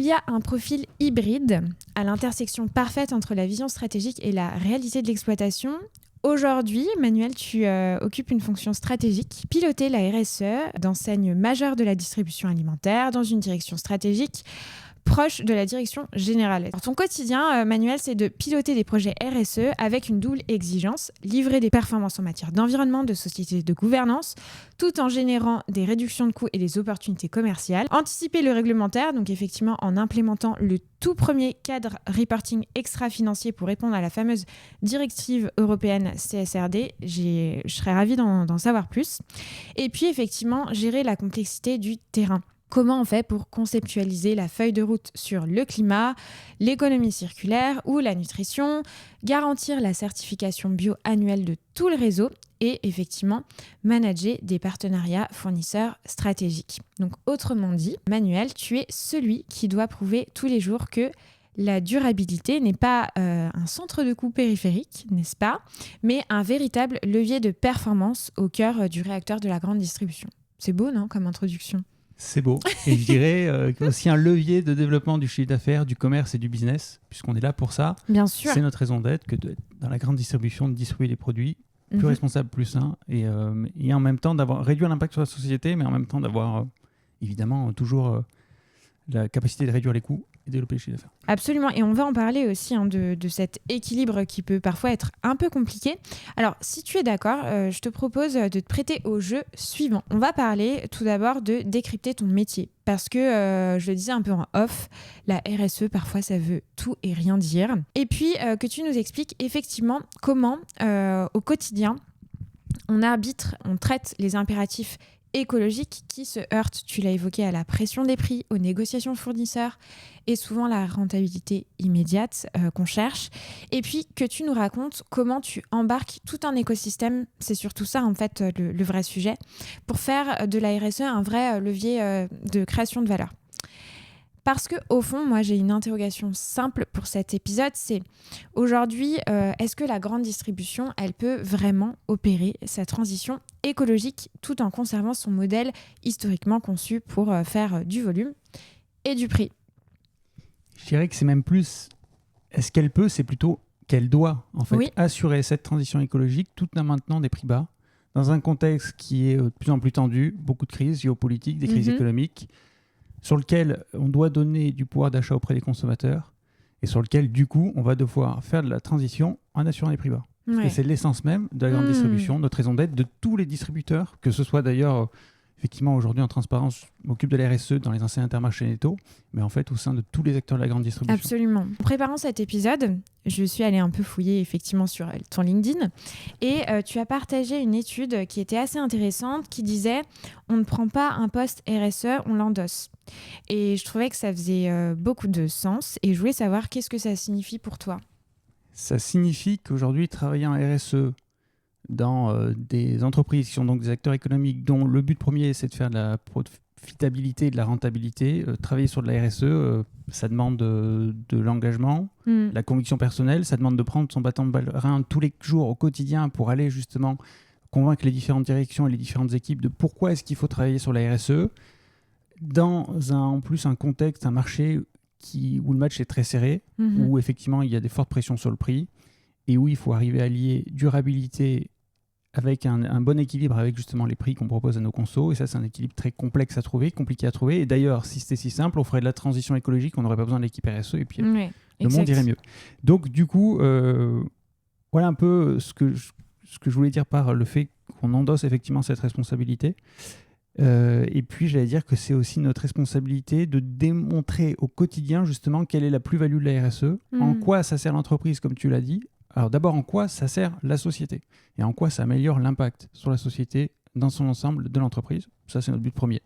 y a un profil hybride à l'intersection parfaite entre la vision stratégique et la réalité de l'exploitation. Aujourd'hui, Manuel, tu occupes une fonction stratégique, piloter la RSE d'enseigne majeure de la distribution alimentaire dans une direction stratégique proche de la direction générale. Alors, ton quotidien, Manuel, c'est de piloter des projets RSE avec une double exigence, livrer des performances en matière d'environnement, de société, de gouvernance, tout en générant des réductions de coûts et des opportunités commerciales. Anticiper le réglementaire, donc effectivement en implémentant le tout premier cadre reporting extra-financier pour répondre à la fameuse directive européenne CSRD. Je serais ravie d'en savoir plus. Et puis effectivement, gérer la complexité du terrain. Comment on fait pour conceptualiser la feuille de route sur le climat, l'économie circulaire ou la nutrition, garantir la certification bio annuelle de tout le réseau et effectivement manager des partenariats fournisseurs stratégiques. Donc autrement dit, Manuel, tu es celui qui doit prouver tous les jours que la durabilité n'est pas un centre de coût périphérique, n'est-ce pas, mais un véritable levier de performance au cœur du réacteur de la grande distribution. C'est beau, non, comme introduction ? C'est beau. Et je dirais aussi un levier de développement du chiffre d'affaires, du commerce et du business, puisqu'on est là pour ça. Bien sûr. C'est notre raison d'être, que dans la grande distribution, de distribuer des produits plus responsables, plus sains, et en même temps réduire l'impact sur la société, mais en même temps d'avoir évidemment toujours la capacité de réduire les coûts et développer le chiffre d'affaires. Absolument, et on va en parler aussi de cet équilibre qui peut parfois être un peu compliqué. Alors, si tu es d'accord, je te propose de te prêter au jeu suivant. On va parler tout d'abord de décrypter ton métier, parce que, je le disais un peu en off, la RSE, parfois, ça veut tout et rien dire. Et puis, que tu nous expliques effectivement comment, au quotidien, on arbitre, on traite les impératifs écologiques qui se heurtent, tu l'as évoqué, à la pression des prix, aux négociations fournisseurs et souvent la rentabilité immédiate qu'on cherche. Et puis que tu nous racontes comment tu embarques tout un écosystème, c'est surtout ça en fait le vrai sujet, pour faire de la RSE un vrai levier de création de valeur. Parce qu'au fond, moi, j'ai une interrogation simple pour cet épisode, c'est aujourd'hui, est-ce que la grande distribution, elle peut vraiment opérer sa transition écologique tout en conservant son modèle historiquement conçu pour faire du volume et du prix ? Je dirais que c'est même plus, est-ce qu'elle peut, c'est plutôt qu'elle doit en fait assurer cette transition écologique tout en maintenant des prix bas, dans un contexte qui est de plus en plus tendu, beaucoup de crises géopolitiques, des crises économiques, sur lequel on doit donner du pouvoir d'achat auprès des consommateurs et sur lequel, du coup, on va devoir faire de la transition en assurant des prix bas. Parce que c'est l'essence même de la grande distribution, notre raison d'être de tous les distributeurs, que ce soit d'ailleurs, effectivement, aujourd'hui en transparence, je m'occupe de la RSE dans les enseignes Intermarché Netto, mais en fait au sein de tous les acteurs de la grande distribution. Absolument. En préparant cet épisode, je suis allée un peu fouiller effectivement sur ton LinkedIn et tu as partagé une étude qui était assez intéressante qui disait « On ne prend pas un poste RSE, on l'endosse ». Et je trouvais que ça faisait beaucoup de sens et je voulais savoir qu'est-ce que ça signifie pour toi. Ça signifie qu'aujourd'hui, travailler en RSE dans des entreprises qui sont donc des acteurs économiques dont le but premier c'est de faire de la profitabilité et de la rentabilité, travailler sur de la RSE, ça demande de l'engagement, de la conviction personnelle, ça demande de prendre son bâton de pèlerin tous les jours au quotidien pour aller justement convaincre les différentes directions et les différentes équipes de pourquoi est-ce qu'il faut travailler sur la RSE dans en plus un contexte, un marché où le match est très serré, où effectivement il y a des fortes pressions sur le prix et où il faut arriver à lier durabilité avec un bon équilibre avec justement les prix qu'on propose à nos consos. Et ça, c'est un équilibre très complexe à trouver, compliqué à trouver. Et d'ailleurs, si c'était si simple, on ferait de la transition écologique, on n'aurait pas besoin de l'équipe RSE et puis le monde irait mieux. Donc du coup, voilà un peu ce que je voulais dire par le fait qu'on endosse effectivement cette responsabilité. Et puis j'allais dire que c'est aussi notre responsabilité de démontrer au quotidien justement quelle est la plus-value de la RSE, en quoi ça sert l'entreprise comme tu l'as dit. Alors d'abord en quoi ça sert la société et en quoi ça améliore l'impact sur la société dans son ensemble de l'entreprise. Ça c'est notre but premier.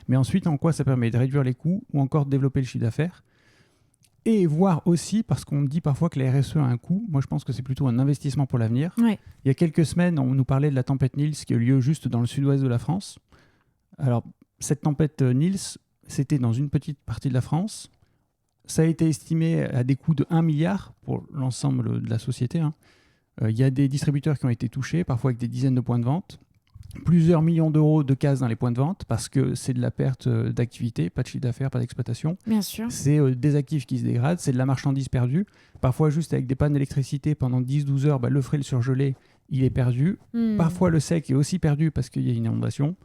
Mais ensuite en quoi ça permet de réduire les coûts ou encore de développer le chiffre d'affaires. Et voir aussi, parce qu'on me dit parfois que la RSE a un coût, moi je pense que c'est plutôt un investissement pour l'avenir. Il y a quelques semaines, on nous parlait de la tempête Nils qui a eu lieu juste dans le sud-ouest de la France. Alors, cette tempête Nils, c'était dans une petite partie de la France. Ça a été estimé à des coûts de 1 milliard pour l'ensemble de la société. Il y a des distributeurs qui ont été touchés, parfois avec des dizaines de points de vente. plusieurs millions d'euros de casse dans les points de vente parce que c'est de la perte d'activité, pas de chiffre d'affaires, pas d'exploitation. Bien sûr. C'est des actifs qui se dégradent, c'est de la marchandise perdue. Parfois, juste avec des pannes d'électricité pendant 10-12 heures, le frais, le surgelé, il est perdu. Parfois, le sec est aussi perdu parce qu'il y a une inondation.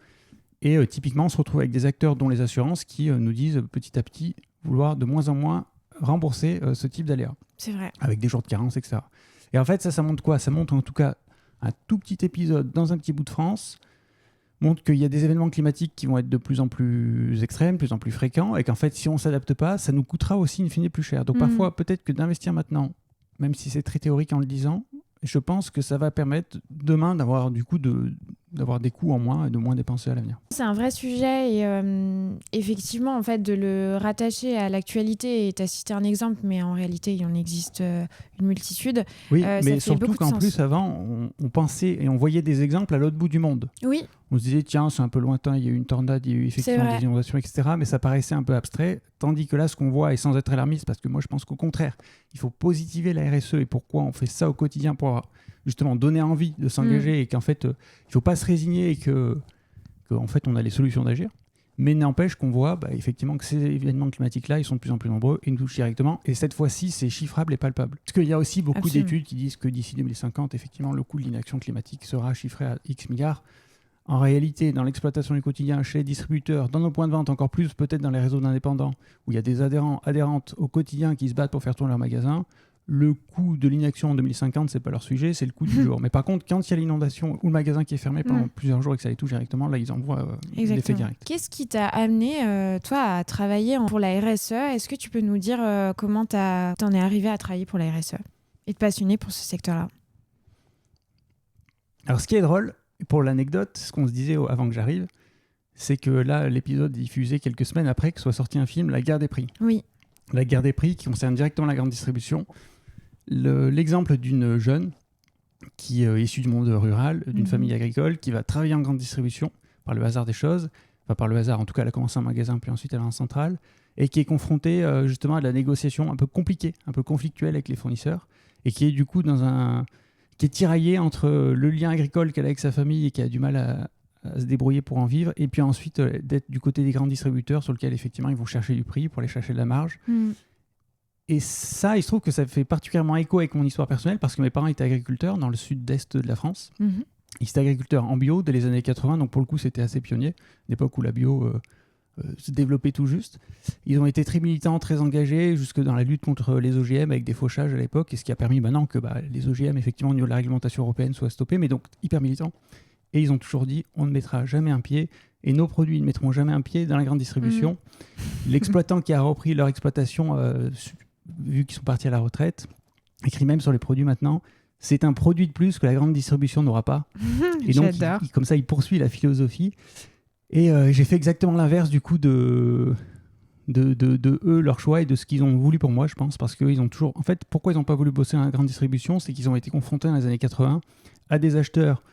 Et typiquement, on se retrouve avec des acteurs dont les assurances qui nous disent petit à petit vouloir de moins en moins rembourser ce type d'aléas. C'est vrai. Avec des jours de carence, etc. Et en fait, ça montre quoi? Ça montre en tout cas un tout petit épisode dans un petit bout de France, montre qu'il y a des événements climatiques qui vont être de plus en plus extrêmes, de plus en plus fréquents, et qu'en fait, si on ne s'adapte pas, ça nous coûtera aussi in fine plus cher. Donc parfois, peut-être que d'investir maintenant, même si c'est très théorique en le disant, je pense que ça va permettre demain d'avoir du coup d'avoir des coûts en moins et de moins dépenser à l'avenir. C'est un vrai sujet et effectivement, en fait, de le rattacher à l'actualité, et tu as cité un exemple, mais en réalité, il en existe une multitude. Oui, ça mais fait surtout beaucoup de qu'en sens. plus, avant, on pensait et on voyait des exemples à l'autre bout du monde. Oui, On se disait, tiens, c'est un peu lointain, il y a eu une tornade, il y a eu effectivement vrai. des inondations, etc. Mais ça paraissait un peu abstrait. Tandis que là, ce qu'on voit, et sans être alarmiste, parce que moi, je pense qu'au contraire, il faut positiver la RSE et pourquoi on fait ça au quotidien pour justement donner envie de s'engager et qu'en fait, il ne faut pas se résigner et que en fait, on a les solutions d'agir. Mais n'empêche qu'on voit effectivement que ces événements climatiques-là, ils sont de plus en plus nombreux et nous touchent directement. Et cette fois-ci, c'est chiffrable et palpable. Parce qu'il y a aussi beaucoup Absolument. d'études qui disent que d'ici 2050, effectivement, le coût de l'inaction climatique sera chiffré à X milliards. En réalité, dans l'exploitation du quotidien, chez les distributeurs, dans nos points de vente, encore plus peut-être dans les réseaux d'indépendants, où il y a des adhérents, adhérentes au quotidien qui se battent pour faire tourner leur magasin, le coût de l'inaction en 2050, c'est pas leur sujet, c'est le coût du jour. Mais par contre, quand il y a l'inondation ou le magasin qui est fermé pendant plusieurs jours et que ça les touche directement, là, ils en voient l'effet direct. Qu'est-ce qui t'a amené, toi, à travailler pour la RSE? Est-ce que tu peux nous dire comment t'en es arrivé à travailler pour la RSE et te passionner pour ce secteur-là? Alors, ce qui est drôle, pour l'anecdote, ce qu'on se disait avant que j'arrive, c'est que là, l'épisode est diffusé quelques semaines après que soit sorti un film, La guerre des prix. Oui. La guerre des prix qui concerne directement la grande distribution. L'exemple d'une jeune qui est issue du monde rural, d'une famille agricole, qui va travailler en grande distribution par le hasard des choses, enfin par le hasard, en tout cas, elle a commencé en magasin, puis ensuite elle est en centrale, et qui est confrontée justement à de la négociation un peu compliquée, un peu conflictuelle avec les fournisseurs, et qui est du coup qui est tiraillée entre le lien agricole qu'elle a avec sa famille et qui a du mal à se débrouiller pour en vivre, et puis ensuite d'être du côté des grands distributeurs sur lesquels effectivement ils vont chercher du prix pour aller chercher de la marge. Et ça, il se trouve que ça fait particulièrement écho avec mon histoire personnelle parce que mes parents étaient agriculteurs dans le sud-est de la France. Ils étaient agriculteurs en bio dès les années 80, donc pour le coup c'était assez pionnier, l'époque où la bio se développait tout juste. Ils ont été très militants, très engagés jusque dans la lutte contre les OGM avec des fauchages à l'époque, et ce qui a permis maintenant que les OGM effectivement au niveau de la réglementation européenne soient stoppés, mais donc hyper militants. Et ils ont toujours dit, on ne mettra jamais un pied, et nos produits ne mettront jamais un pied dans la grande distribution. L'exploitant qui a repris leur exploitation, vu qu'ils sont partis à la retraite, écrit même sur les produits maintenant, c'est un produit de plus que la grande distribution n'aura pas. Et donc, comme ça, il poursuit la philosophie. Et j'ai fait exactement l'inverse du coup de eux, leur choix et de ce qu'ils ont voulu pour moi, je pense, parce qu'ils ont toujours... En fait, pourquoi ils n'ont pas voulu bosser dans la grande distribution, c'est qu'ils ont été confrontés dans les années 80 à des acheteurs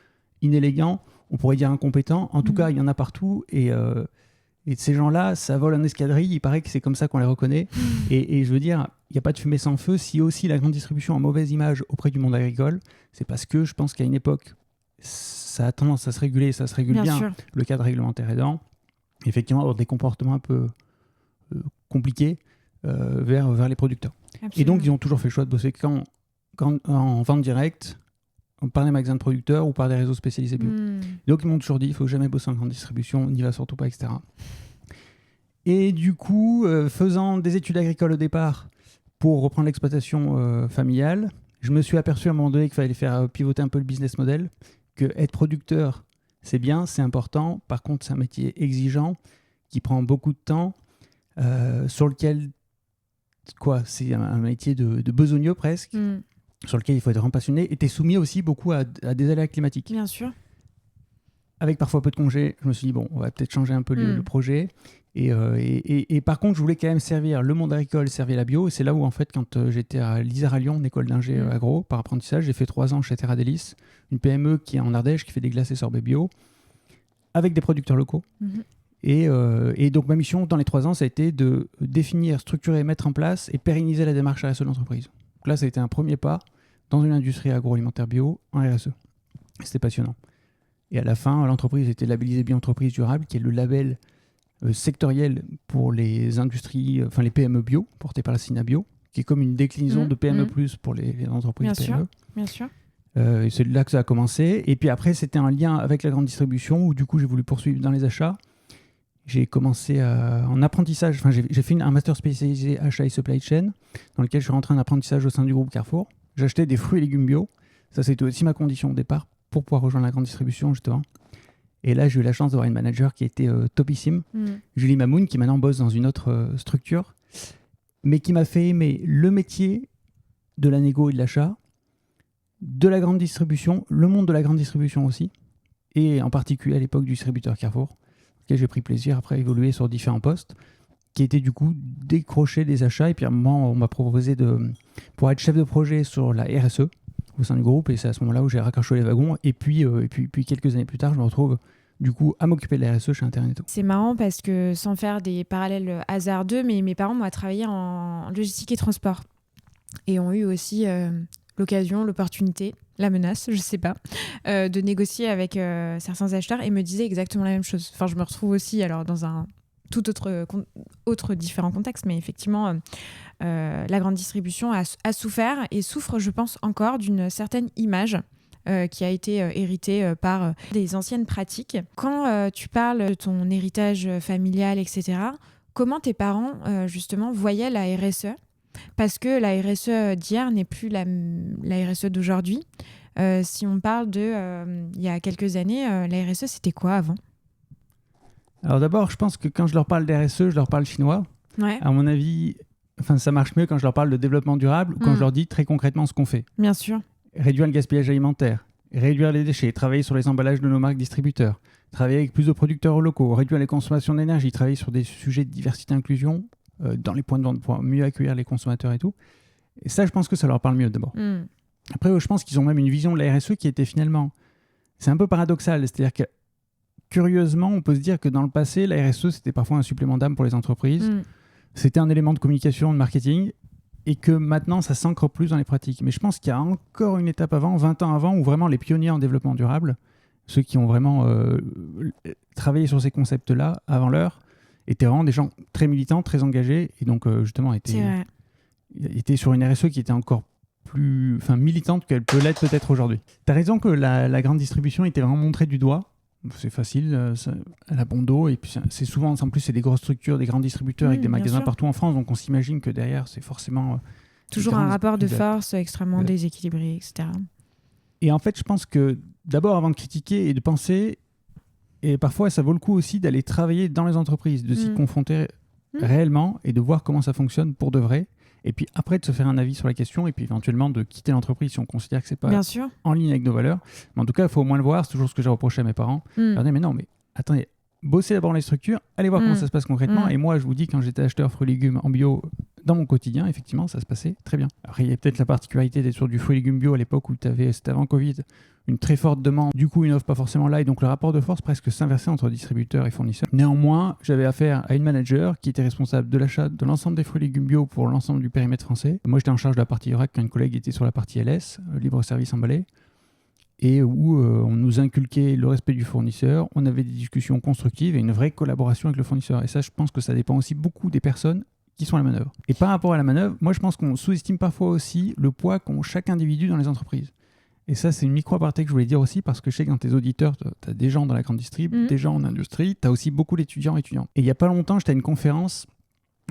inélégants, on pourrait dire incompétents. En tout cas, il y en a partout. Et ces gens-là, ça vole en escadrille. Il paraît que c'est comme ça qu'on les reconnaît. Et je veux dire, il n'y a pas de fumée sans feu. Si aussi la grande distribution a mauvaise image auprès du monde agricole, c'est parce que je pense qu'à une époque, ça a tendance à se réguler, ça se régule bien, le cadre réglementaire aidant. Effectivement, avoir des comportements un peu compliqués vers les producteurs. Absolument. Et donc, ils ont toujours fait le choix de bosser quand en vente directe, par des magasins de producteurs ou par des réseaux spécialisés bio. Donc ils m'ont toujours dit, il ne faut jamais bosser en grande distribution, on n'y va surtout pas, etc. Et du coup, faisant des études agricoles au départ pour reprendre l'exploitation familiale, je me suis aperçu à un moment donné qu'il fallait faire pivoter un peu le business model, que être producteur, c'est bien, c'est important. Par contre, c'est un métier exigeant qui prend beaucoup de temps, sur lequel, c'est un métier de besogneux presque. Sur lequel il faut être vraiment passionné, et tu es soumis aussi beaucoup à des aléas climatiques. Bien sûr. Avec parfois peu de congés, je me suis dit, bon, on va peut-être changer un peu le projet. Et par contre, je voulais quand même servir le monde agricole, servir la bio. Et c'est là où, en fait, quand j'étais à l'ISER à Lyon, une école d'ingé agro, par apprentissage, j'ai fait 3 ans chez Terra Delis, une PME qui est en Ardèche, qui fait des glaces et sorbets bio, avec des producteurs locaux. Et donc, ma mission dans les 3 ans, ça a été de définir, structurer, mettre en place et pérenniser la démarche RSE de l'entreprise. Donc là, ça a été un premier pas dans une industrie agroalimentaire bio en RSE. C'était passionnant. Et à la fin, l'entreprise était labellisée Bio-entreprise durable, qui est le label sectoriel pour les industries, enfin les PME bio, porté par la SINA Bio, qui est comme une déclinaison de PME+, pour les entreprises PME. Bien sûr. Et c'est là que ça a commencé. Et puis après, c'était un lien avec la grande distribution, où du coup, j'ai voulu poursuivre dans les achats. J'ai commencé en apprentissage, enfin j'ai fait un master spécialisé achat et supply chain, dans lequel je suis rentré en apprentissage au sein du groupe Carrefour. J'achetais des fruits et légumes bio. Ça, c'était aussi ma condition au départ, pour pouvoir rejoindre la grande distribution, justement. Et là, j'ai eu la chance d'avoir une manager qui était topissime, Julie Mamoun, qui maintenant bosse dans une autre structure, mais qui m'a fait aimer le métier de la négo et de l'achat, de la grande distribution, le monde de la grande distribution aussi, et en particulier à l'époque du distributeur Carrefour, auquel j'ai pris plaisir après à évoluer sur différents postes, qui était du coup décrocher des achats. Et puis à un moment, on m'a proposé pour être chef de projet sur la RSE au sein du groupe, et c'est à ce moment-là où j'ai raccroché les wagons. Et puis quelques années plus tard, je me retrouve du coup à m'occuper de la RSE chez Interneto. C'est marrant parce que, sans faire des parallèles hasardeux, mais mes parents m'ont travaillé en logistique et transport et ont eu aussi l'occasion, l'opportunité, la menace, je sais pas, de négocier avec certains acheteurs, et me disaient exactement la même chose. Enfin, je me retrouve aussi alors dans un tout autre différent contexte, mais effectivement, la grande distribution a souffert et souffre, je pense, encore d'une certaine image qui a été héritée par des anciennes pratiques. Quand tu parles de ton héritage familial, etc., comment tes parents, justement, voyaient la RSE ? Parce que la RSE d'hier n'est plus la RSE d'aujourd'hui. Si on parle il y a quelques années, la RSE, c'était quoi avant ? Alors d'abord, je pense que quand je leur parle d'RSE, je leur parle chinois. Ouais. À mon avis, ça marche mieux quand je leur parle de développement durable ou quand je leur dis très concrètement ce qu'on fait. Bien sûr. Réduire le gaspillage alimentaire, réduire les déchets, travailler sur les emballages de nos marques distributeurs, travailler avec plus de producteurs locaux, réduire les consommations d'énergie, travailler sur des sujets de diversité et inclusion dans les points de vente pour mieux accueillir les consommateurs et tout. Et ça, je pense que ça leur parle mieux d'abord. Après, je pense qu'ils ont même une vision de la RSE qui était finalement... C'est un peu paradoxal, c'est-à-dire que curieusement, on peut se dire que dans le passé, la RSE, c'était parfois un supplément d'âme pour les entreprises. C'était un élément de communication, de marketing, et que maintenant, ça s'ancre plus dans les pratiques. Mais je pense qu'il y a encore une étape avant, 20 ans avant, où vraiment les pionniers en développement durable, ceux qui ont vraiment travaillé sur ces concepts-là avant l'heure, étaient vraiment des gens très militants, très engagés, et donc justement étaient sur une RSE qui était encore plus militante qu'elle peut l'être peut-être aujourd'hui. Tu as raison que la grande distribution était vraiment montrée du doigt. C'est facile, elle a bon dos, et puis c'est souvent, en plus, c'est des grosses structures, des grands distributeurs avec des magasins partout en France, donc on s'imagine que derrière, c'est forcément... toujours un rapport de force extrêmement déséquilibré, etc. Et en fait, je pense que d'abord, avant de critiquer et de penser, et parfois, ça vaut le coup aussi d'aller travailler dans les entreprises, de s'y confronter réellement et de voir comment ça fonctionne pour de vrai. Et puis après, de se faire un avis sur la question et puis éventuellement de quitter l'entreprise si on considère que c'est pas en ligne avec nos valeurs. Mais en tout cas, il faut au moins le voir. C'est toujours ce que j'ai reproché à mes parents. Leur dire, mais non, mais attendez, bossez d'abord les structures, allez voir comment ça se passe concrètement. Et moi, je vous dis, quand j'étais acheteur fruits et légumes en bio dans mon quotidien, effectivement, ça se passait très bien. Après, il y a peut-être la particularité d'être sur du fruit et légumes bio à l'époque où c'était avant Covid, une très forte demande, du coup une offre pas forcément là, et donc le rapport de force presque s'inversait entre distributeurs et fournisseurs. Néanmoins, j'avais affaire à une manager qui était responsable de l'achat de l'ensemble des fruits et légumes bio pour l'ensemble du périmètre français. Moi, j'étais en charge de la partie vrac quand une collègue était sur la partie LS, libre service emballé, et où on nous inculquait le respect du fournisseur, on avait des discussions constructives et une vraie collaboration avec le fournisseur. Et ça, je pense que ça dépend aussi beaucoup des personnes qui sont à la manœuvre. Et par rapport à la manœuvre, moi, je pense qu'on sous-estime parfois aussi le poids qu'ont chaque individu dans les entreprises. Et ça, c'est une micro-aparté que je voulais dire aussi, parce que je sais que dans tes auditeurs, tu as des gens dans la grande distrib, des gens en industrie, tu as aussi beaucoup d'étudiants et étudiantes. Et il n'y a pas longtemps, j'étais à une conférence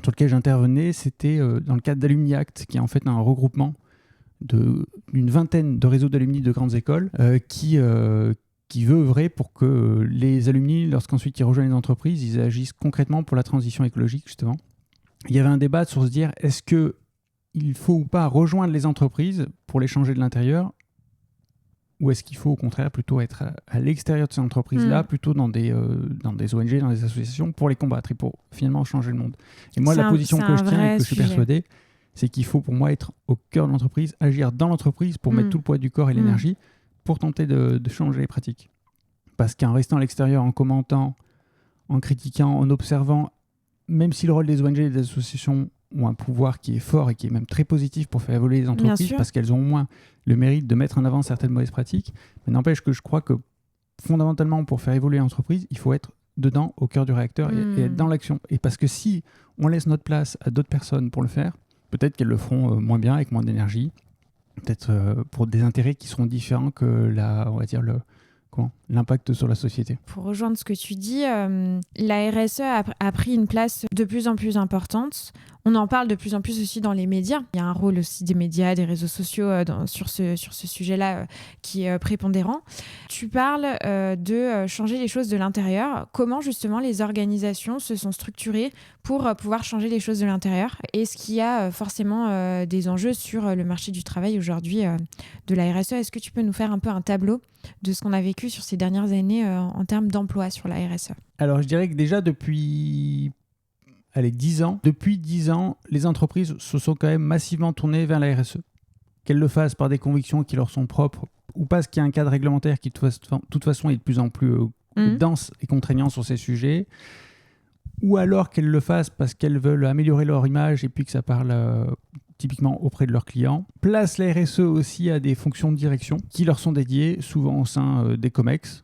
sur laquelle j'intervenais, c'était dans le cadre d'Alumni Act, qui est en fait un regroupement d'une vingtaine de réseaux d'alumni de grandes écoles qui veut œuvrer pour que les alumni, lorsqu'ensuite ils rejoignent les entreprises, ils agissent concrètement pour la transition écologique, justement. Il y avait un débat sur se dire, est-ce qu'il faut ou pas rejoindre les entreprises pour les changer de l'intérieur, ou est-ce qu'il faut au contraire plutôt être à l'extérieur de ces entreprises-là, plutôt dans des ONG, dans des associations, pour les combattre et pour finalement changer le monde. Et moi, la position que je tiens et que je suis persuadé, c'est qu'il faut pour moi être au cœur de l'entreprise, agir dans l'entreprise pour mettre tout le poids du corps et l'énergie pour tenter de changer les pratiques. Parce qu'en restant à l'extérieur, en commentant, en critiquant, en observant, même si le rôle des ONG et des associations ont un pouvoir qui est fort et qui est même très positif pour faire évoluer les entreprises, parce qu'elles ont au moins le mérite de mettre en avant certaines mauvaises pratiques, mais n'empêche que je crois que fondamentalement, pour faire évoluer l'entreprise, il faut être dedans, au cœur du réacteur et être dans l'action. Et parce que si on laisse notre place à d'autres personnes pour le faire, peut-être qu'elles le feront moins bien, avec moins d'énergie, peut-être pour des intérêts qui seront différents que l'impact sur la société. Pour rejoindre ce que tu dis, la RSE a pris une place de plus en plus importante. On en parle de plus en plus aussi dans les médias. Il y a un rôle aussi des médias, des réseaux sociaux sur ce sujet-là qui est prépondérant. Tu parles de changer les choses de l'intérieur. Comment justement les organisations se sont structurées pour pouvoir changer les choses de l'intérieur? Est-ce qu'il y a forcément des enjeux sur le marché du travail aujourd'hui de la RSE? Est-ce que tu peux nous faire un peu un tableau de ce qu'on a vécu sur ces dernières années en termes d'emploi sur la RSE? Alors je dirais que déjà depuis 10 ans, les entreprises se sont quand même massivement tournées vers la RSE. Qu'elles le fassent par des convictions qui leur sont propres ou parce qu'il y a un cadre réglementaire qui de toute façon est de plus en plus dense et contraignant sur ces sujets, ou alors qu'elles le fassent parce qu'elles veulent améliorer leur image et puis que ça parle typiquement auprès de leurs clients. Place la RSE aussi à des fonctions de direction qui leur sont dédiées, souvent au sein des COMEX,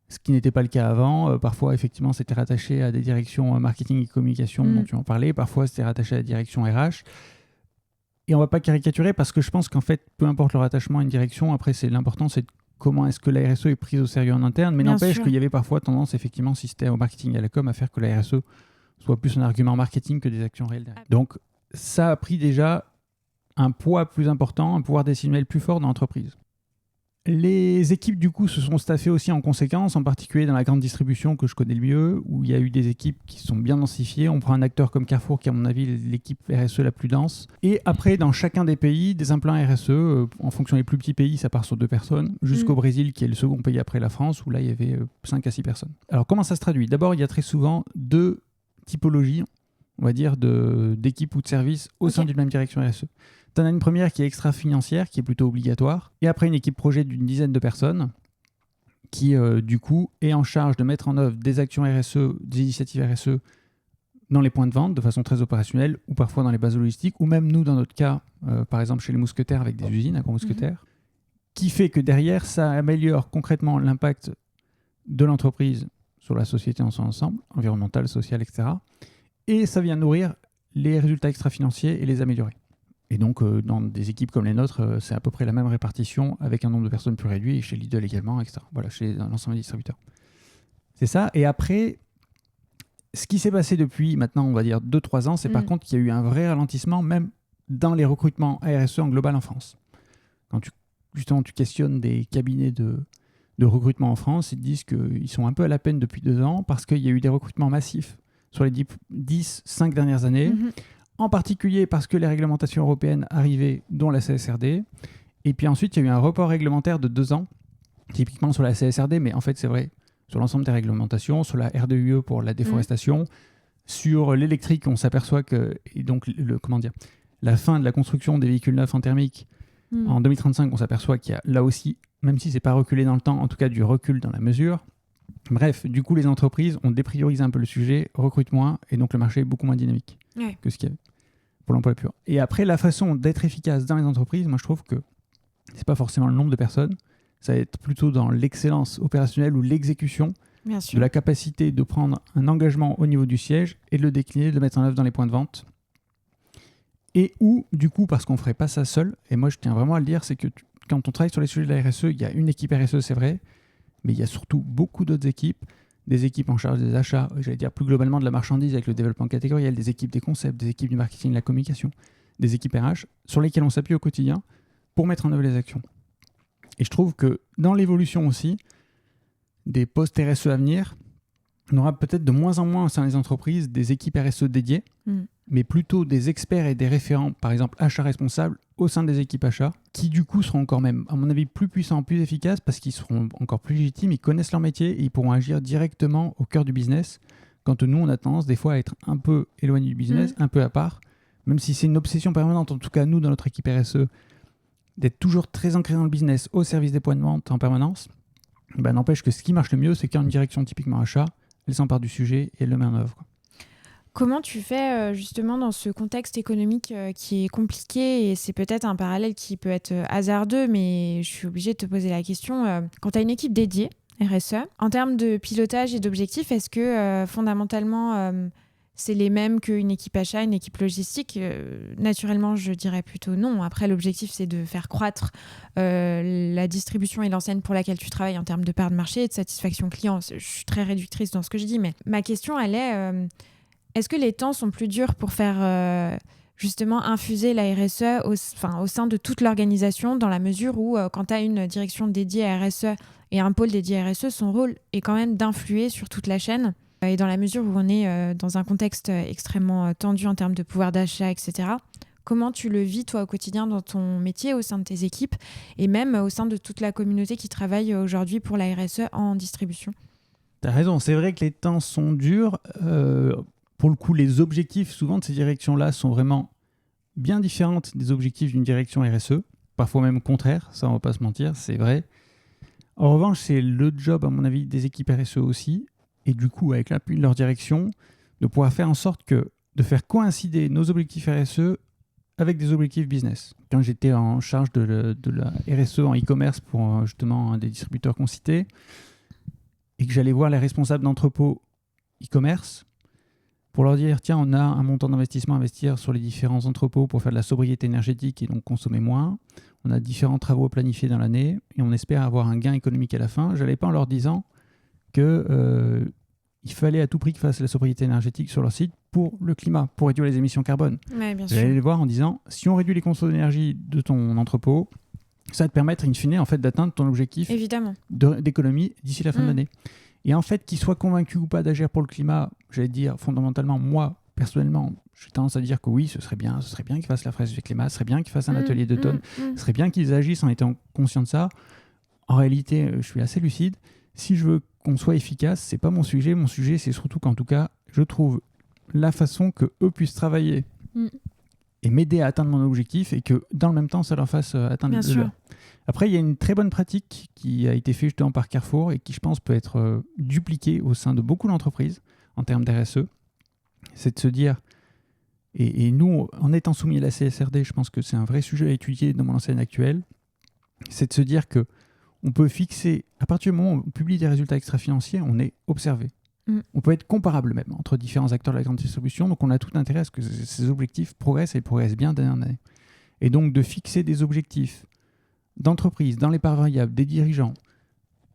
ce qui n'était pas le cas avant. Parfois, effectivement, c'était rattaché à des directions marketing et communication dont tu en parlais. Parfois, c'était rattaché à la direction RH. Et on ne va pas caricaturer parce que je pense qu'en fait, peu importe le rattachement à une direction, après, l'important, c'est comment est-ce que la RSE est prise au sérieux en interne. Mais n'empêche qu'il y avait parfois tendance, effectivement, si c'était au marketing et à la com, à faire que la RSE soit plus un argument marketing que des actions réelles derrière. Donc, ça a pris déjà un poids plus important, un pouvoir décisionnel plus fort dans l'entreprise. Les équipes, du coup, se sont staffées aussi en conséquence, en particulier dans la grande distribution que je connais le mieux, où il y a eu des équipes qui sont bien densifiées. On prend un acteur comme Carrefour, qui est à mon avis l'équipe RSE la plus dense. Et après, dans chacun des pays, des implants RSE, en fonction des plus petits pays, ça part sur 2 personnes, jusqu'au Brésil, qui est le second pays après la France, où là, il y avait 5 à 6 personnes. Alors, comment ça se traduit? D'abord, il y a très souvent 2 typologies, on va dire, d'équipes ou de services au sein d'une même direction RSE. Tu en as une première qui est extra-financière, qui est plutôt obligatoire, et après une équipe projet d'une dizaine de personnes qui, du coup, est en charge de mettre en œuvre des actions RSE, des initiatives RSE dans les points de vente de façon très opérationnelle, ou parfois dans les bases logistiques, ou même nous, dans notre cas, par exemple chez les mousquetaires avec des usines à Gros Mousquetaires, qui fait que derrière, ça améliore concrètement l'impact de l'entreprise sur la société en son ensemble, environnemental, social, etc. Et ça vient nourrir les résultats extra-financiers et les améliorer. Et donc, dans des équipes comme les nôtres, c'est à peu près la même répartition avec un nombre de personnes plus réduit, et chez Lidl également, etc. Voilà, chez l'ensemble des distributeurs. C'est ça. Et après, ce qui s'est passé depuis maintenant, on va dire 2-3 ans, c'est par contre qu'il y a eu un vrai ralentissement, même dans les recrutements RSE en global en France. Quand tu questionnes des cabinets de recrutement en France, ils te disent qu'ils sont un peu à la peine depuis 2 ans parce qu'il y a eu des recrutements massifs sur les 5 dernières années. En particulier parce que les réglementations européennes arrivaient, dont la CSRD. Et puis ensuite, il y a eu un report réglementaire de 2 ans, typiquement sur la CSRD, mais en fait, c'est vrai, sur l'ensemble des réglementations, sur la RDUE pour la déforestation, sur l'électrique, on s'aperçoit que, et donc, la fin de la construction des véhicules neufs en thermique, en 2035, on s'aperçoit qu'il y a là aussi, même si ce n'est pas reculé dans le temps, en tout cas du recul dans la mesure. Bref, du coup, les entreprises ont dépriorisé un peu le sujet, recrutent moins, et donc le marché est beaucoup moins dynamique que ce qu'il y avait pour l'emploi pur. Et après, la façon d'être efficace dans les entreprises, moi je trouve que c'est pas forcément le nombre de personnes, ça va être plutôt dans l'excellence opérationnelle ou l'exécution de la capacité de prendre un engagement au niveau du siège et de le décliner, de le mettre en œuvre dans les points de vente. Et où, du coup, parce qu'on ne ferait pas ça seul, et moi je tiens vraiment à le dire, c'est que quand on travaille sur les sujets de la RSE, il y a une équipe RSE, c'est vrai, mais il y a surtout beaucoup d'autres équipes, des équipes en charge des achats, j'allais dire plus globalement de la marchandise avec le développement catégoriel, des équipes des concepts, des équipes du marketing, de la communication, des équipes RH, sur lesquelles on s'appuie au quotidien pour mettre en œuvre les actions. Et je trouve que dans l'évolution aussi des postes RSE à venir, on aura peut-être de moins en moins au sein des entreprises des équipes RSE dédiées, mais plutôt des experts et des référents, par exemple achats responsables, au sein des équipes achats, qui du coup seront encore même, à mon avis, plus puissants, plus efficaces, parce qu'ils seront encore plus légitimes, ils connaissent leur métier et ils pourront agir directement au cœur du business, quand nous, on a tendance des fois à être un peu éloigné du business, un peu à part, même si c'est une obsession permanente, en tout cas nous, dans notre équipe RSE, d'être toujours très ancré dans le business, au service des points de vente en permanence, n'empêche que ce qui marche le mieux, c'est qu'il y a une direction typiquement achat, elle s'empare du sujet et elle le met en œuvre. Comment tu fais justement dans ce contexte économique qui est compliqué, et c'est peut-être un parallèle qui peut être hasardeux, mais je suis obligée de te poser la question. Quand tu as une équipe dédiée RSE. En termes de pilotage et d'objectifs, est-ce que fondamentalement, c'est les mêmes qu'une équipe achat, une équipe logistique? Naturellement, je dirais plutôt non. Après, l'objectif, c'est de faire croître la distribution et l'enseigne pour laquelle tu travailles en termes de part de marché et de satisfaction client. Je suis très réductrice dans ce que je dis, mais ma question, elle est, est-ce que les temps sont plus durs pour faire justement infuser la RSE au sein de toute l'organisation, dans la mesure où quand tu as une direction dédiée à RSE et un pôle dédié à RSE, son rôle est quand même d'influer sur toute la chaîne. Et dans la mesure où on est dans un contexte extrêmement tendu en termes de pouvoir d'achat, etc., comment tu le vis, toi, au quotidien, dans ton métier, au sein de tes équipes, et même au sein de toute la communauté qui travaille aujourd'hui pour la RSE en distribution? Tu as raison, c'est vrai que les temps sont durs. Pour le coup, les objectifs, souvent, de ces directions-là sont vraiment bien différentes des objectifs d'une direction RSE, parfois même contraire, ça, on va pas se mentir, c'est vrai. En revanche, c'est le job, à mon avis, des équipes RSE aussi, et du coup, avec l'appui de leur direction, de pouvoir faire en sorte de faire coïncider nos objectifs RSE avec des objectifs business. Quand j'étais en charge de la RSE en e-commerce pour justement un des distributeurs qu'on citait, et que j'allais voir les responsables d'entrepôts e-commerce pour leur dire, tiens, on a un montant d'investissement à investir sur les différents entrepôts pour faire de la sobriété énergétique et donc consommer moins. On a différents travaux planifiés dans l'année et on espère avoir un gain économique à la fin. Je n'allais pas en leur disant qu'il fallait à tout prix qu'ils fassent la sobriété énergétique sur leur site pour le climat, pour réduire les émissions carbone. Ouais, bien sûr. J'allais les voir en disant, si on réduit les consommations d'énergie de ton entrepôt, ça va te permettre, in fine, en fait, d'atteindre ton objectif d'économie d'ici la fin de l'année. Et en fait, qu'ils soient convaincus ou pas d'agir pour le climat, j'allais dire fondamentalement, moi, personnellement, j'ai tendance à dire que oui, ce serait bien qu'ils fassent la fraise du climat, ce serait bien qu'ils fassent un atelier d'automne, ce serait bien qu'ils agissent en étant conscients de ça. En réalité, je suis assez lucide. Si je veux qu'on soit efficace, c'est pas mon sujet. Mon sujet, c'est surtout qu'en tout cas, je trouve la façon que eux puissent travailler et m'aider à atteindre mon objectif et que dans le même temps, ça leur fasse atteindre le leur. Après, il y a une très bonne pratique qui a été faite justement par Carrefour et qui, je pense, peut être dupliquée au sein de beaucoup d'entreprises en termes d'RSE. C'est de se dire, et nous, en étant soumis à la CSRD, je pense que c'est un vrai sujet à étudier dans mon enseigne actuelle, c'est de se dire que on peut fixer, à partir du moment où on publie des résultats extra-financiers, on est observé. On peut être comparable même entre différents acteurs de la grande distribution, donc on a tout intérêt à ce que ces objectifs progressent et progressent bien d'année en année. Et donc de fixer des objectifs d'entreprise, dans les parts variables, des dirigeants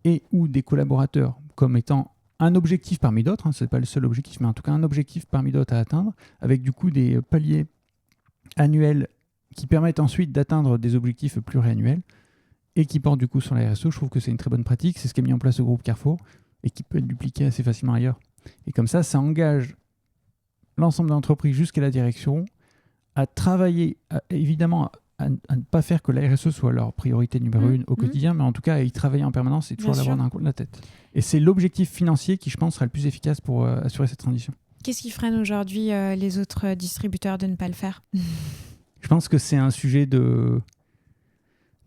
et ou des collaborateurs comme étant un objectif parmi d'autres, ce n'est pas le seul objectif, mais en tout cas un objectif parmi d'autres à atteindre, avec du coup des paliers annuels qui permettent ensuite d'atteindre des objectifs pluriannuels et qui portent du coup sur la RSE. Je trouve que c'est une très bonne pratique, c'est ce qu'a mis en place le groupe Carrefour et qui peut être dupliqué assez facilement ailleurs. Et comme ça engage l'ensemble de l'entreprise jusqu'à la direction à travailler, évidemment, à ne pas faire que la RSE soit leur priorité numéro une au quotidien, mais en tout cas à y travailler en permanence et toujours l'avoir dans un coin de la tête. Et c'est l'objectif financier qui, je pense, sera le plus efficace pour assurer cette transition. Qu'est-ce qui freine aujourd'hui les autres distributeurs de ne pas le faire? Je pense que c'est un sujet de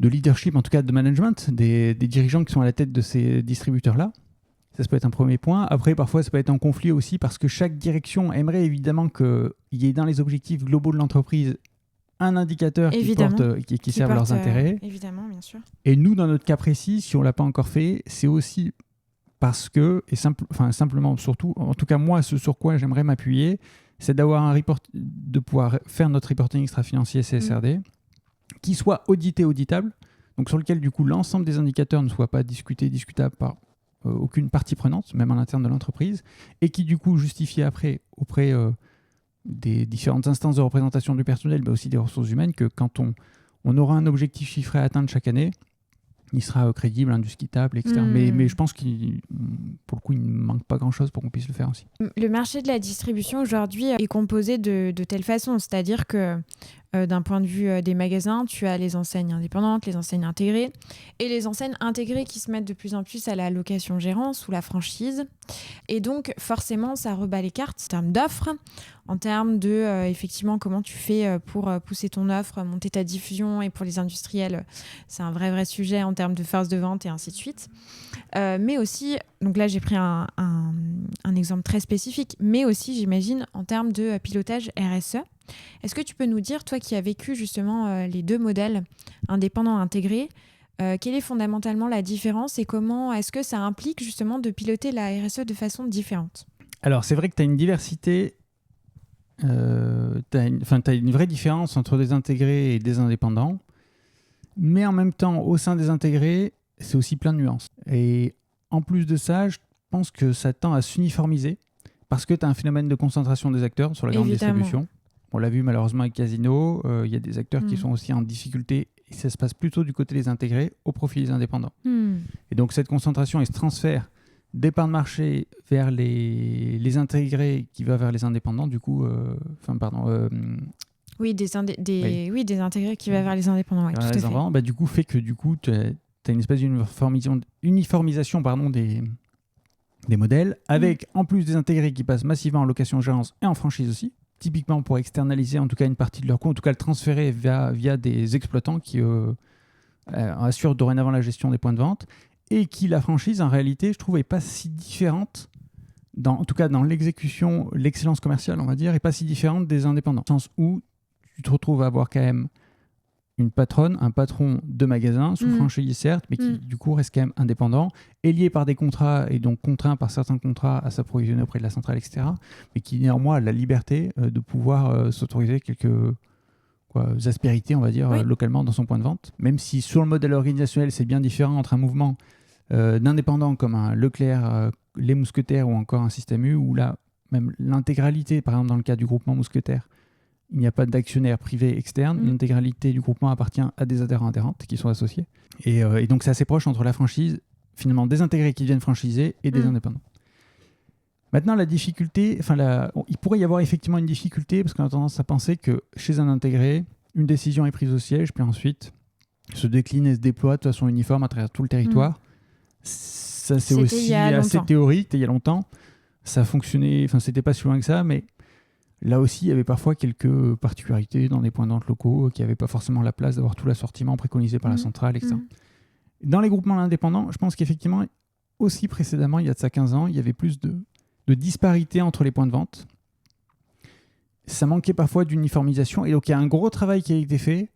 leadership, en tout cas de management, des dirigeants qui sont à la tête de ces distributeurs-là. Ça peut être un premier point. Après, parfois, ça peut être en conflit aussi parce que chaque direction aimerait évidemment qu'il y ait dans les objectifs globaux de l'entreprise un indicateur qui serve leurs intérêts. Évidemment, bien sûr. Et nous, dans notre cas précis, si on ne l'a pas encore fait, c'est aussi parce que, simplement, surtout, en tout cas moi, ce sur quoi j'aimerais m'appuyer, c'est d'avoir de pouvoir faire notre reporting extra-financier CSRD qui soit auditable, donc sur lequel du coup l'ensemble des indicateurs ne soient pas discutables par aucune partie prenante, même à l'interne de l'entreprise, et qui du coup justifie après auprès des différentes instances de représentation du personnel, mais aussi des ressources humaines, que quand on aura un objectif chiffré à atteindre chaque année, il sera crédible, indiscutable, etc. Mais je pense pour le coup, il ne manque pas grand-chose pour qu'on puisse le faire aussi. Le marché de la distribution aujourd'hui est composé de telle façon, c'est-à-dire que d'un point de vue des magasins, tu as les enseignes indépendantes, les enseignes intégrées, et les enseignes intégrées qui se mettent de plus en plus à la location-gérance ou la franchise. Et donc, forcément, ça rebat les cartes en termes d'offres, en termes de, effectivement, comment tu fais pour pousser ton offre, monter ta diffusion, et pour les industriels, c'est un vrai sujet en termes de force de vente et ainsi de suite. Mais aussi, donc là, j'ai pris un exemple très spécifique, mais aussi, j'imagine, en termes de pilotage RSE. Est-ce que tu peux nous dire, toi qui as vécu justement les deux modèles indépendants intégrés, Quelle est fondamentalement la différence et comment est-ce que ça implique justement de piloter la RSE de façon différente? Alors, c'est vrai que tu as une diversité, tu as une vraie différence entre des intégrés et des indépendants, mais en même temps, au sein des intégrés, c'est aussi plein de nuances. Et en plus de ça, je pense que ça tend à s'uniformiser parce que tu as un phénomène de concentration des acteurs sur la grande Évidemment. distribution. On l'a vu malheureusement avec Casino, il y a des acteurs qui sont aussi en difficulté et ça se passe plutôt du côté des intégrés au profit des indépendants. Et donc cette concentration et ce transfert des parts de marché vers les intégrés qui va vers les indépendants, du coup, Oui, des intégrés qui va vers les indépendants, tout à fait. Du coup, fait que du coup, tu as une espèce d'uniformisation des modèles, avec en plus des intégrés qui passent massivement en location-gérance et en franchise aussi, typiquement pour externaliser en tout cas une partie de leur coût, en tout cas le transférer via des exploitants qui assurent dorénavant la gestion des points de vente, et qui, la franchise, en réalité, je trouve, n'est pas si différente, en tout cas dans l'exécution, l'excellence commerciale, on va dire, n'est pas si différente des indépendants, dans le sens où tu te retrouves à avoir quand même une patronne, un patron de magasin, sous franchise certes, mais qui du coup reste quand même indépendant, est lié par des contrats et donc contraint par certains contrats à s'approvisionner auprès de la centrale, etc., mais qui néanmoins a la liberté de pouvoir s'autoriser quelques aspérités, on va dire, localement dans son point de vente, même si sur le modèle organisationnel, c'est bien différent entre un mouvement d'indépendants comme un Leclerc, les Mousquetaires ou encore un Système U, où là, même l'intégralité, par exemple dans le cas du groupement Mousquetaires, il n'y a pas d'actionnaire privé externe, l'intégralité du groupement appartient à des adhérents-adhérentes qui sont associés. Et donc c'est assez proche entre la franchise, finalement des intégrés qui viennent franchiser et des indépendants. Maintenant, la difficulté, il pourrait y avoir effectivement une difficulté, parce qu'on a tendance à penser que chez un intégré, une décision est prise au siège, puis ensuite se décline et se déploie de façon uniforme à travers tout le territoire. Ça, c'est aussi assez théorique, il y a longtemps. Ça a fonctionné, c'était pas si loin que ça, mais là aussi, il y avait parfois quelques particularités dans des points de vente locaux qui n'avaient pas forcément la place d'avoir tout l'assortiment préconisé par la centrale, etc. Dans les groupements indépendants, je pense qu'effectivement, aussi précédemment, il y a de ça 15 ans, il y avait plus de disparité entre les points de vente. Ça manquait parfois d'uniformisation. Et donc, il y a un gros travail qui a été fait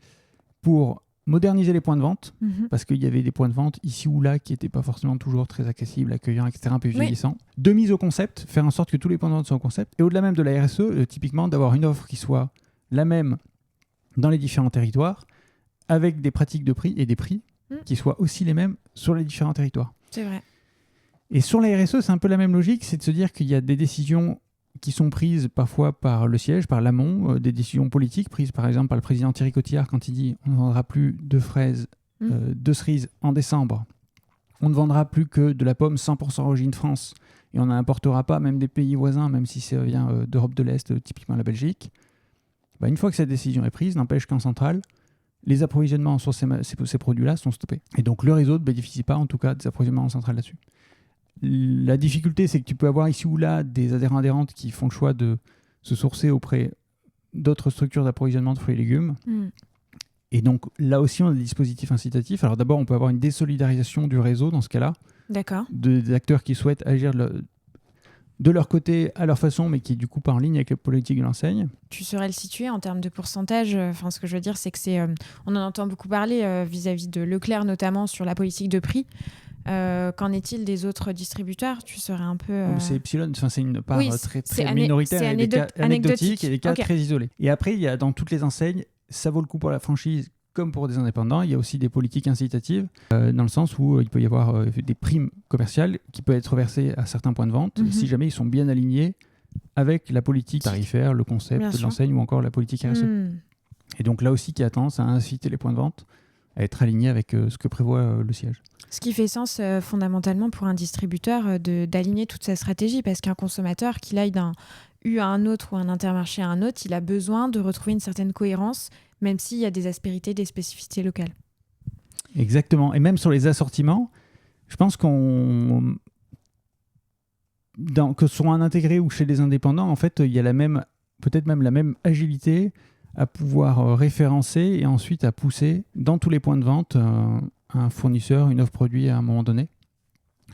pour moderniser les points de vente, parce qu'il y avait des points de vente ici ou là qui n'étaient pas forcément toujours très accessibles, accueillants, etc., un peu vieillissants. De mise au concept, faire en sorte que tous les points de vente soient au concept. Et au-delà même de la RSE, typiquement, d'avoir une offre qui soit la même dans les différents territoires, avec des pratiques de prix et des prix qui soient aussi les mêmes sur les différents territoires. C'est vrai. Et sur la RSE, c'est un peu la même logique, c'est de se dire qu'il y a des décisions qui sont prises parfois par le siège, par l'amont, des décisions politiques prises par exemple par le président Thierry Cotillard quand il dit on ne vendra plus de fraises, de cerises en décembre, on ne vendra plus que de la pomme 100% origine France et on n'importera pas même des pays voisins, même si ça vient d'Europe de l'Est, typiquement la Belgique. Une fois que cette décision est prise, n'empêche qu'en centrale, les approvisionnements sur ces produits-là sont stoppés. Et donc le réseau ne bénéficie pas en tout cas des approvisionnements en centrale là-dessus. La difficulté, c'est que tu peux avoir ici ou là des adhérents-adhérentes qui font le choix de se sourcer auprès d'autres structures d'approvisionnement de fruits et légumes. Et donc, là aussi, on a des dispositifs incitatifs. Alors d'abord, on peut avoir une désolidarisation du réseau dans ce cas-là. D'accord. Des acteurs qui souhaitent agir de leur côté, à leur façon, mais qui est du coup pas en ligne avec la politique de l'enseigne. Tu saurais le situer en termes de pourcentage. Ce que je veux dire, c'est que on en entend beaucoup parler vis-à-vis de Leclerc, notamment sur la politique de prix. Qu'en est-il des autres distributeurs? Tu serais un peu... C'est Epsilon, c'est une part très minoritaire, et des cas anecdotiques et des cas très isolés. Et après, il y a dans toutes les enseignes, ça vaut le coup pour la franchise comme pour des indépendants, il y a aussi des politiques incitatives, dans le sens où il peut y avoir des primes commerciales qui peuvent être versées à certains points de vente, si jamais ils sont bien alignés avec la politique tarifaire, le concept de l'enseigne ou encore la politique RSE. Et donc là aussi, qui a tendance à inciter les points de vente à être alignés avec ce que prévoit le siège. Ce qui fait sens fondamentalement pour un distributeur d'aligner toute sa stratégie, parce qu'un consommateur, qu'il aille d'un U à un autre ou un Intermarché à un autre, il a besoin de retrouver une certaine cohérence, même s'il y a des aspérités, des spécificités locales. Exactement. Et même sur les assortiments, je pense que ce soit un intégré ou chez les indépendants, en fait, il y a peut-être même la même agilité à pouvoir référencer et ensuite à pousser dans tous les points de vente un fournisseur, une offre produit à un moment donné.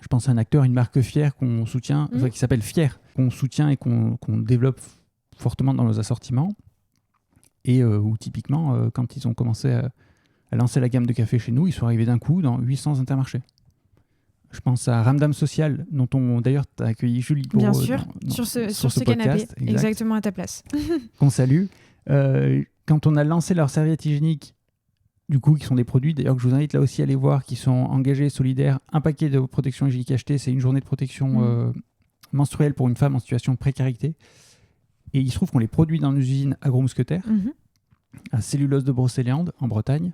Je pense à un acteur, une marque Fier qu'on soutient, qui s'appelle Fier, qu'on soutient et qu'on développe fortement dans nos assortiments. Et où typiquement, quand ils ont commencé a lancé la gamme de café chez nous. Ils sont arrivés d'un coup dans 800 Intermarchés. Je pense à Ramdam Social, dont d'ailleurs tu as accueilli Julie Bien sûr, sur ce canapé, podcast, exactement à ta place. Qu'on salue. Quand on a lancé leurs serviettes hygiéniques, du coup, qui sont des produits, d'ailleurs que je vous invite là aussi à aller voir, qui sont engagés, solidaires, un paquet de protection hygiénique acheté, c'est une journée de protection menstruelle pour une femme en situation de précarité. Et il se trouve qu'on les produit dans une usine agro-mousquetaire, à Cellulose de Brocéliande, en Bretagne,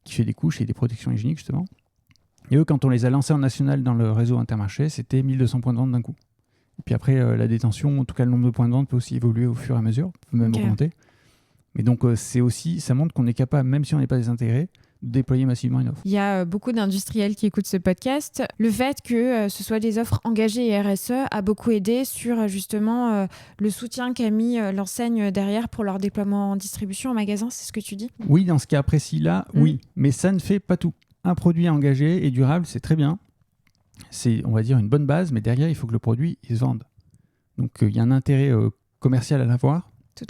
qui fait des couches et des protections hygiéniques, justement. Et eux, quand on les a lancés en national dans le réseau Intermarché, c'était 1200 points de vente d'un coup. Et puis après, la détention, en tout cas le nombre de points de vente peut aussi évoluer au fur et à mesure, peut même augmenter. Mais donc, ça montre qu'on est capable, même si on n'est pas désintégré, de déployer massivement une offre. Il y a beaucoup d'industriels qui écoutent ce podcast. Le fait que ce soit des offres engagées et RSE a beaucoup aidé sur justement le soutien qu'a mis l'enseigne derrière pour leur déploiement en distribution en magasin, c'est ce que tu dis ? Oui, dans ce cas précis-là, oui. Mais ça ne fait pas tout. Un produit engagé et durable, c'est très bien. C'est, on va dire, une bonne base, mais derrière, il faut que le produit il se vende. Donc, il y a un intérêt commercial à l'avoir.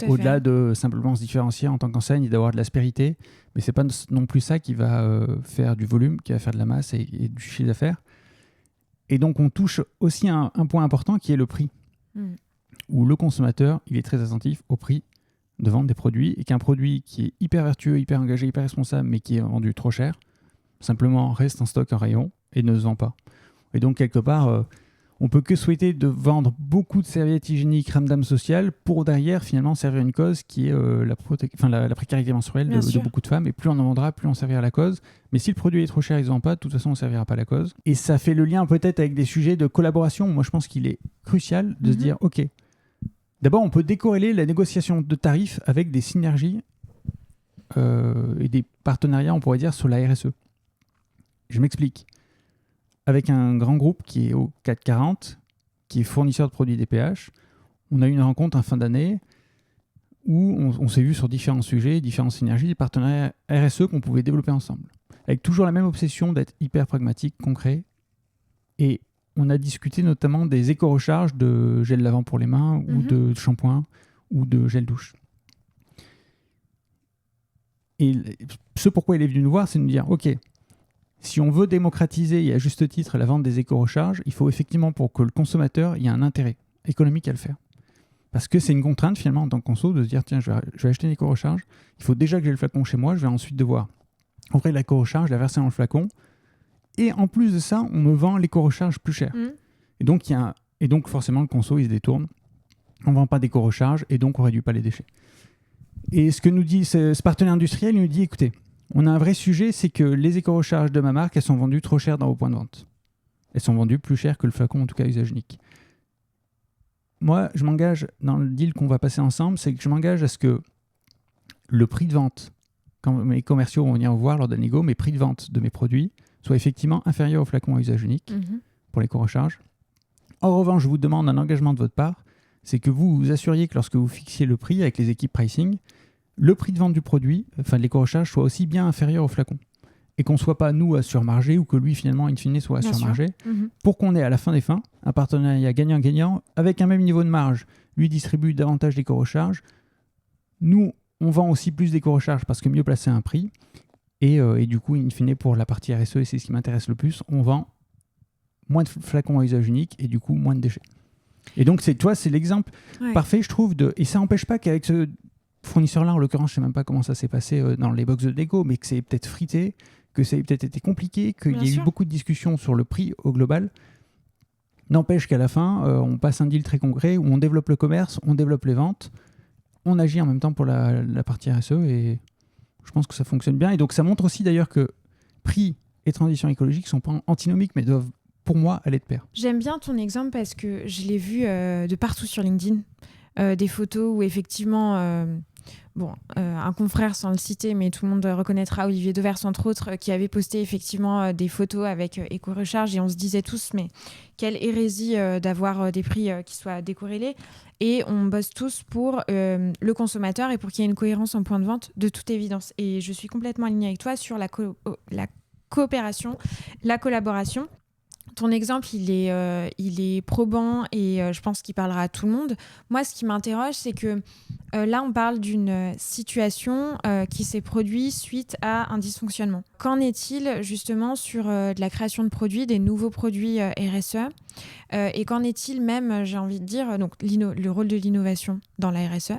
Au-delà de simplement se différencier en tant qu'enseigne et d'avoir de l'aspérité, mais c'est pas non plus ça qui va faire du volume, qui va faire de la masse et du chiffre d'affaires. Et donc on touche aussi un point important qui est le prix, où le consommateur il est très attentif au prix de vente des produits et qu'un produit qui est hyper vertueux, hyper engagé, hyper responsable, mais qui est vendu trop cher, simplement reste en stock en rayon et ne se vend pas. Et donc quelque part on peut que souhaiter de vendre beaucoup de serviettes hygiéniques Ramdam Social pour derrière finalement servir une cause qui est la précarité menstruelle de beaucoup de femmes. Et plus on en vendra, plus on servira la cause. Mais si le produit est trop cher, ils ne vendent pas, de toute façon on ne servira pas la cause. Et ça fait le lien peut-être avec des sujets de collaboration. Moi je pense qu'il est crucial de se dire, ok, d'abord on peut décorréler la négociation de tarifs avec des synergies et des partenariats, on pourrait dire, sur la RSE. Je m'explique. Avec un grand groupe qui est au 440, qui est fournisseur de produits DPH, on a eu une rencontre en fin d'année où on s'est vu sur différents sujets, différentes synergies, des partenariats RSE qu'on pouvait développer ensemble. Avec toujours la même obsession d'être hyper pragmatique, concret. Et on a discuté notamment des éco-recharges de gel lavant pour les mains ou de shampoing ou de gel douche. Et ce pourquoi il est venu nous voir, c'est de nous dire, ok, si on veut démocratiser et à juste titre la vente des éco-recharges, il faut effectivement pour que le consommateur ait un intérêt économique à le faire. Parce que c'est une contrainte finalement en tant que conso de se dire tiens, je vais acheter une éco-recharge, il faut déjà que j'ai le flacon chez moi, je vais ensuite devoir ouvrir l'éco-recharge, la verser dans le flacon. Et en plus de ça, on me vend l'éco-recharge plus cher. Et donc forcément le conso il se détourne. On ne vend pas d'éco-recharge et donc on ne réduit pas les déchets. Et ce que nous dit ce partenaire industriel, il nous dit écoutez, on a un vrai sujet, c'est que les éco-recharges de ma marque, elles sont vendues trop chères dans vos points de vente. Elles sont vendues plus chères que le flacon, en tout cas usage unique. Moi, je m'engage dans le deal qu'on va passer ensemble, c'est que je m'engage à ce que le prix de vente, quand mes commerciaux vont venir voir lors d'un négo, mes prix de vente de mes produits soient effectivement inférieurs au flacon à usage unique pour l'éco-recharge. En revanche, je vous demande un engagement de votre part, c'est que vous vous assuriez que lorsque vous fixiez le prix avec les équipes pricing, le prix de vente du produit, enfin de l'éco-recharge, soit aussi bien inférieur au flacon. Et qu'on ne soit pas, nous, à surmarger ou que lui, finalement, in fine, soit à surmarger. Pour qu'on ait, à la fin des fins, un partenariat gagnant-gagnant avec un même niveau de marge. Lui distribue davantage d'éco-recharge. Nous, on vend aussi plus d'éco-recharge parce que mieux placer un prix. Et du coup, in fine, pour la partie RSE, et c'est ce qui m'intéresse le plus, on vend moins de flacons à usage unique et du coup, moins de déchets. Et donc, c'est l'exemple parfait, je trouve. Et ça n'empêche pas qu'avec ce fournisseur-là, en l'occurrence, je ne sais même pas comment ça s'est passé dans les box de déco, mais que c'est peut-être frité, que ça a peut-être été compliqué, qu'il y a eu beaucoup de discussions sur le prix au global. N'empêche qu'à la fin, on passe un deal très concret où on développe le commerce, on développe les ventes, on agit en même temps pour la partie RSE et je pense que ça fonctionne bien. Et donc ça montre aussi d'ailleurs que prix et transition écologique ne sont pas antinomiques, mais doivent pour moi aller de pair. J'aime bien ton exemple parce que je l'ai vu de partout sur LinkedIn. Des photos où effectivement, un confrère sans le citer, mais tout le monde reconnaîtra Olivier Devers entre autres, qui avait posté effectivement des photos avec éco-recharge et on se disait tous mais quelle hérésie d'avoir des prix qui soient décorrélés et on bosse tous pour le consommateur et pour qu'il y ait une cohérence en point de vente de toute évidence et je suis complètement alignée avec toi sur la coopération, la collaboration. ton exemple, il est probant et je pense qu'il parlera à tout le monde. Moi, ce qui m'interroge, c'est que là, on parle d'une situation qui s'est produite suite à un dysfonctionnement. Qu'en est-il justement sur de la création de produits, des nouveaux produits RSE et qu'en est-il même, j'ai envie de dire, donc, le rôle de l'innovation dans la RSE.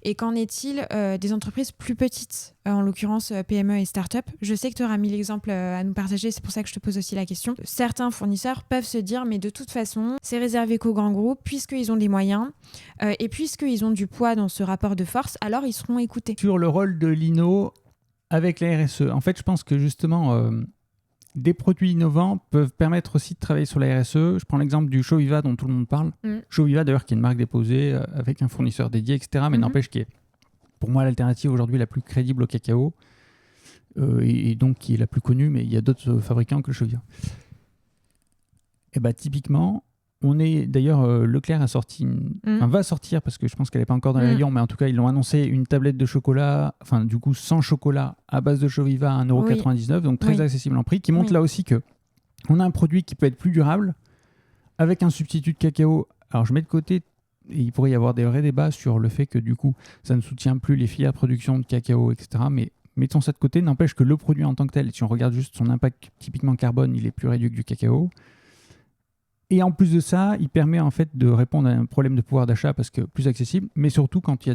Et qu'en est-il des entreprises plus petites, en l'occurrence PME et start-up? Je sais que tu auras mis l'exemple à nous partager, c'est pour ça que je te pose aussi la question. Certains fournisseurs peuvent se dire, mais de toute façon, c'est réservé qu'aux grands groupes, puisqu'ils ont des moyens et puisqu'ils ont du poids dans ce rapport de force, alors ils seront écoutés. Sur le rôle de l'INO avec la RSE, en fait, je pense que justement, des produits innovants peuvent permettre aussi de travailler sur la RSE. Je prends l'exemple du Shoviva dont tout le monde parle. Shoviva, d'ailleurs, qui est une marque déposée avec un fournisseur dédié, etc. Mais n'empêche qui est, pour moi, l'alternative aujourd'hui la plus crédible au cacao et donc qui est la plus connue, mais il y a d'autres fabricants que le Shoviva. Et bah, typiquement, on est d'ailleurs, Leclerc a sorti, va sortir parce que je pense qu'elle n'est pas encore dans les rayons, mais en tout cas, ils l'ont annoncé, une tablette de chocolat, enfin, du coup, sans chocolat à base de Shoviva à 1,99€, donc très accessible en prix, qui montre là aussi que on a un produit qui peut être plus durable avec un substitut de cacao. Alors, je mets de côté, et il pourrait y avoir des vrais débats sur le fait que du coup, ça ne soutient plus les filières de production de cacao, etc. Mais mettons ça de côté, n'empêche que le produit en tant que tel, si on regarde juste son impact typiquement carbone, il est plus réduit que du cacao. Et en plus de ça, il permet en fait de répondre à un problème de pouvoir d'achat parce que plus accessible, mais surtout quand il y a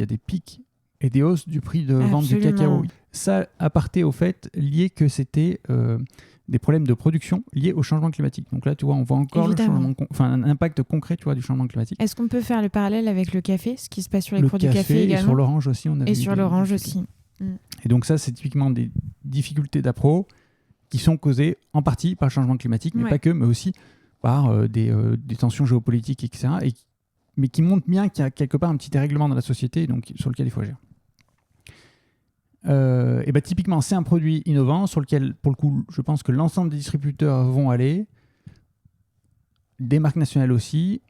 des pics et des hausses du prix de vente du cacao. Ça aparté au fait lié que c'était des problèmes de production liés au changement climatique. Donc là, tu vois, on voit encore un impact concret, tu vois, du changement climatique. Est-ce qu'on peut faire le parallèle avec le café, ce qui se passe sur les produits café également? Et sur l'orange aussi, on a et sur l'orange aussi. Et donc ça, c'est typiquement des difficultés d'appro qui sont causées en partie par le changement climatique, mais pas que, mais aussi par des tensions géopolitiques, etc. Mais qui montrent bien qu'il y a quelque part un petit dérèglement dans la société donc, sur lequel il faut agir. Et bah, typiquement, c'est un produit innovant sur lequel, pour le coup, je pense que l'ensemble des distributeurs vont aller, des marques nationales aussi,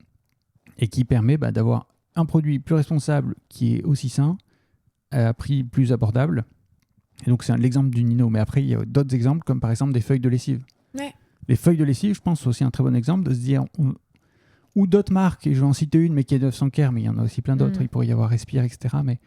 et qui permet d'avoir un produit plus responsable qui est aussi sain, à prix plus abordable. Et donc, c'est l'exemple du Nino. Mais après, il y a d'autres exemples, comme par exemple des feuilles de lessive. Ouais. Les feuilles de lessive, je pense, c'est aussi un très bon exemple de se dire... Ou d'autres marques, et je vais en citer une, mais qui est 900 Care, mais il y en a aussi plein d'autres, il pourrait y avoir Respire, etc. Mais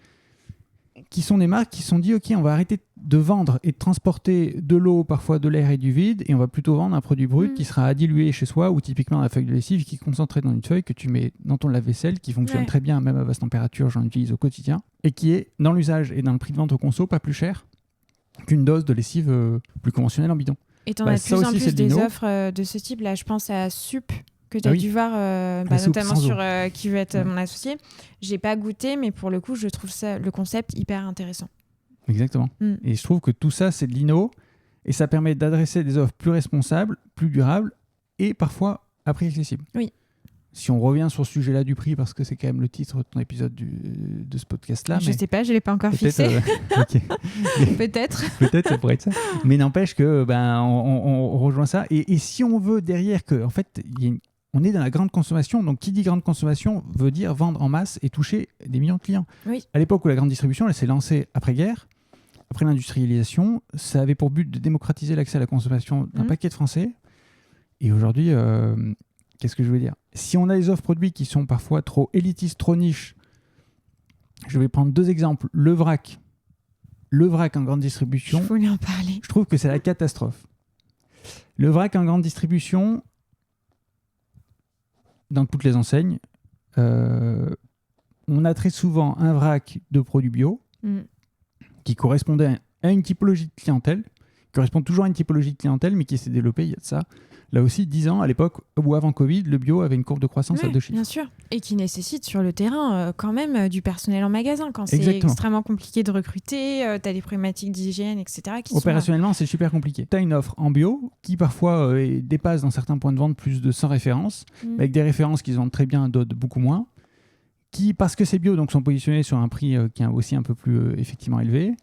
qui sont des marques qui se sont dit, OK, on va arrêter de vendre et de transporter de l'eau, parfois de l'air et du vide, et on va plutôt vendre un produit brut qui sera à diluer chez soi, ou typiquement la feuille de lessive qui est concentrée dans une feuille que tu mets dans ton lave-vaisselle, qui fonctionne très bien, même à basse température, j'en utilise au quotidien, et qui est, dans l'usage et dans le prix de vente au conso, pas plus cher qu'une dose de lessive plus conventionnelle en bidon. Et tu en as de plus en plus des offres de ce type. Là, je pense à Sup, que tu as dû voir, notamment sur qui veut être mon associé. J'ai pas goûté, mais pour le coup, je trouve le concept hyper intéressant. Exactement. Et je trouve que tout ça, c'est de l'inno, et ça permet d'adresser des offres plus responsables, plus durables, et parfois à prix accessible. Oui. Si on revient sur ce sujet-là du prix, parce que c'est quand même le titre de ton épisode de ce podcast-là. Je sais pas, je l'ai pas encore fixé. Peut-être. Peut-être, ça pourrait être ça. Mais n'empêche que on rejoint ça. Et si on veut derrière que, en fait, on est dans la grande consommation. Donc, qui dit grande consommation veut dire vendre en masse et toucher des millions de clients. Oui. À l'époque où la grande distribution, elle s'est lancée après-guerre, après l'industrialisation, ça avait pour but de démocratiser l'accès à la consommation d'un paquet de Français. Et aujourd'hui, qu'est-ce que je veux dire ? Si on a des offres produits qui sont parfois trop élitistes, trop niches, je vais prendre deux exemples. Le vrac en grande distribution. Je voulais en parler. Je trouve que c'est la catastrophe. Le vrac en grande distribution, dans toutes les enseignes, on a très souvent un vrac de produits bio qui correspondait à une typologie de clientèle, qui correspond toujours à une typologie de clientèle, mais qui s'est développée il y a de ça. Là aussi, 10 ans, à l'époque ou avant Covid, le bio avait une courbe de croissance à 2 chiffres. Bien sûr. Et qui nécessite sur le terrain quand même du personnel en magasin. Quand c'est extrêmement compliqué de recruter, tu as des problématiques d'hygiène, etc. Opérationnellement, c'est super compliqué. Tu as une offre en bio qui parfois dépasse dans certains points de vente plus de 100 références, avec des références qui se vendent très bien, d'autres beaucoup moins, qui, parce que c'est bio, donc sont positionnés sur un prix qui est aussi un peu plus effectivement élevé.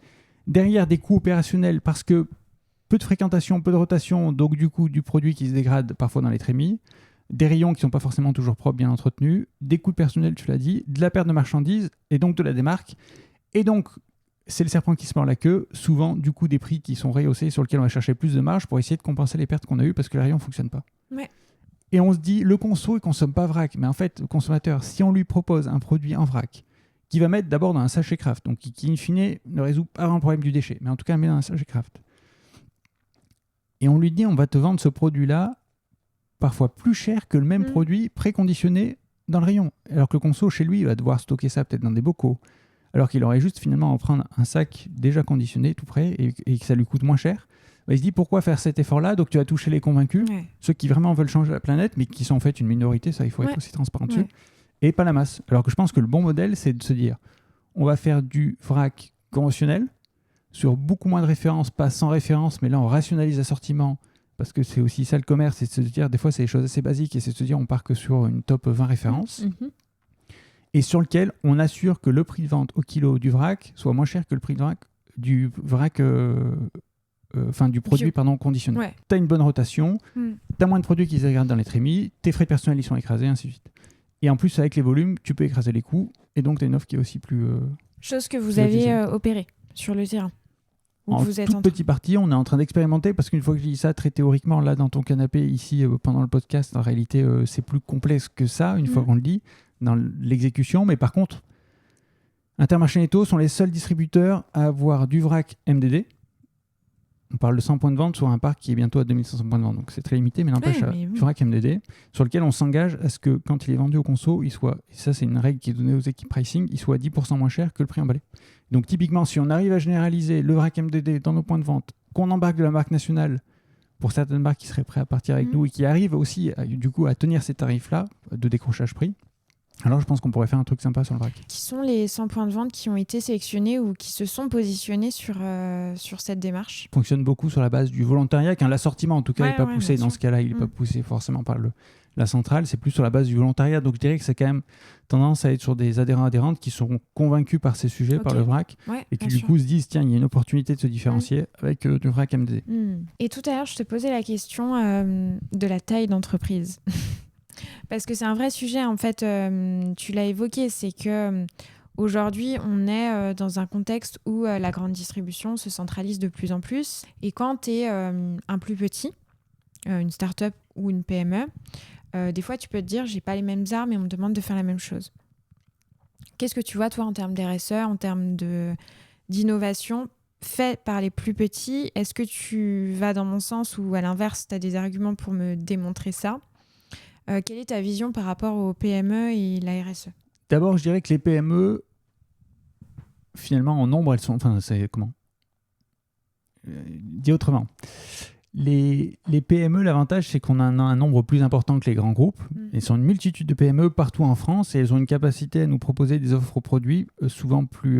Derrière, des coûts opérationnels parce que peu de fréquentation, peu de rotation, donc du coup du produit qui se dégrade parfois dans les trémies, des rayons qui ne sont pas forcément toujours propres, bien entretenus, des coûts personnels, tu l'as dit, de la perte de marchandises et donc de la démarque. Et donc c'est le serpent qui se mord la queue. Souvent, du coup, des prix qui sont rehaussés sur lesquels on va chercher plus de marge pour essayer de compenser les pertes qu'on a eues parce que le rayon ne fonctionne pas. Ouais. Et on se dit, le conso, il ne consomme pas vrac. Mais en fait, le consommateur, si on lui propose un produit en vrac, qui va mettre d'abord dans un sachet craft, donc qui in fine ne résout pas vraiment le problème du déchet, mais en tout cas, met dans un sachet craft. Et on lui dit, on va te vendre ce produit-là parfois plus cher que le même produit préconditionné dans le rayon. Alors que le conso, chez lui, il va devoir stocker ça peut-être dans des bocaux. Alors qu'il aurait juste finalement à prendre un sac déjà conditionné, tout prêt, et que ça lui coûte moins cher. Il se dit pourquoi faire cet effort-là? Donc tu vas toucher les convaincus, ceux qui vraiment veulent changer la planète, mais qui sont en fait une minorité, ça il faut être aussi transparent dessus, et pas la masse. Alors que je pense que le bon modèle, c'est de se dire on va faire du vrac conventionnel sur beaucoup moins de références, pas sans références, mais là on rationalise l'assortiment, parce que c'est aussi ça le commerce, c'est de se dire des fois c'est des choses assez basiques, et c'est de se dire on part que sur une top 20 références. Et sur lequel on assure que le prix de vente au kilo du vrac soit moins cher que le prix de du produit conditionné. Ouais. Tu as une bonne rotation, tu as moins de produits qui se dégradent dans les trémies, tes frais personnels ils sont écrasés, ainsi de suite. Et en plus, avec les volumes, tu peux écraser les coûts, et donc tu as une offre qui est aussi plus... chose que vous avez opérée sur le terrain. En toute petite partie, on est en train d'expérimenter, parce qu'une fois que je dis ça très théoriquement, là dans ton canapé, ici, pendant le podcast, en réalité, c'est plus complexe que ça, une fois qu'on le dit, dans l'exécution. Mais par contre, Intermarché Netto sont les seuls distributeurs à avoir du vrac MDD. On parle de 100 points de vente sur un parc qui est bientôt à 2500 points de vente. Donc c'est très limité, mais n'empêche, du vrac MDD, sur lequel on s'engage à ce que quand il est vendu au conso, il soit, et ça c'est une règle qui est donnée aux équipes pricing, il soit 10% moins cher que le prix emballé. Donc typiquement, si on arrive à généraliser le vrac MDD dans nos points de vente, qu'on embarque de la marque nationale pour certaines marques qui seraient prêtes à partir avec nous et qui arrivent aussi à tenir ces tarifs-là de décrochage prix, alors je pense qu'on pourrait faire un truc sympa sur le vrac. Qui sont les 100 points de vente qui ont été sélectionnés ou qui se sont positionnés sur cette démarche? Fonctionne beaucoup sur la base du volontariat, quand l'assortiment en tout cas n'est pas poussé. Dans ce cas-là, il n'est pas poussé forcément par la centrale, c'est plus sur la base du volontariat. Donc je dirais que c'est quand même tendance à être sur des adhérents-adhérentes qui seront convaincus par ces sujets, par le vrac, et qui du coup se disent tiens, il y a une opportunité de se différencier avec du vrac MDD. Et tout à l'heure, je te posais la question de la taille d'entreprise. Parce que c'est un vrai sujet, en fait, tu l'as évoqué, c'est que aujourd'hui, on est dans un contexte où la grande distribution se centralise de plus en plus. Et quand tu es un plus petit, une start-up ou une PME, des fois, tu peux te dire, j'ai pas les mêmes armes et on me demande de faire la même chose. Qu'est-ce que tu vois, toi, en termes d'RSE, en termes d'innovation fait par les plus petits? Est-ce que tu vas dans mon sens ou à l'inverse, tu as des arguments pour me démontrer ça? Quelle est ta vision par rapport aux PME et la RSE? D'abord, je dirais que les PME, finalement, en nombre, elles sont... Enfin, c'est comment dit autrement. Les PME, l'avantage, c'est qu'on a un nombre plus important que les grands groupes. Elles sont une multitude de PME partout en France et elles ont une capacité à nous proposer des offres produits souvent plus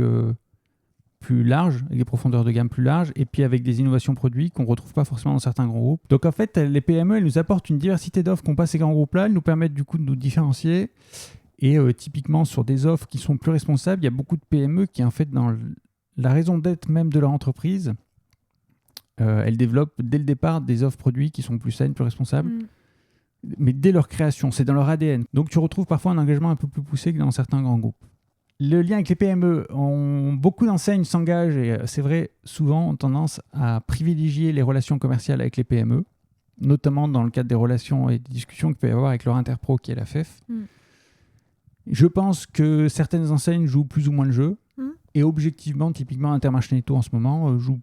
larges, avec des profondeurs de gamme plus larges, et puis avec des innovations produits qu'on ne retrouve pas forcément dans certains grands groupes. Donc en fait, les PME, elles nous apportent une diversité d'offres qu'ont pas ces grands groupes-là, elles nous permettent du coup de nous différencier, et typiquement sur des offres qui sont plus responsables, il y a beaucoup de PME qui en fait, dans la raison d'être même de leur entreprise, elles développent dès le départ des offres produits qui sont plus saines, plus responsables, mais dès leur création, c'est dans leur ADN. Donc tu retrouves parfois un engagement un peu plus poussé que dans certains grands groupes. Le lien avec les PME, beaucoup d'enseignes s'engagent, et c'est vrai, souvent ont tendance à privilégier les relations commerciales avec les PME, notamment dans le cadre des relations et des discussions qu'il peut y avoir avec leur interpro qui est la FEF. Je pense que certaines enseignes jouent plus ou moins le jeu, et objectivement, typiquement Intermarché Netto en ce moment, joue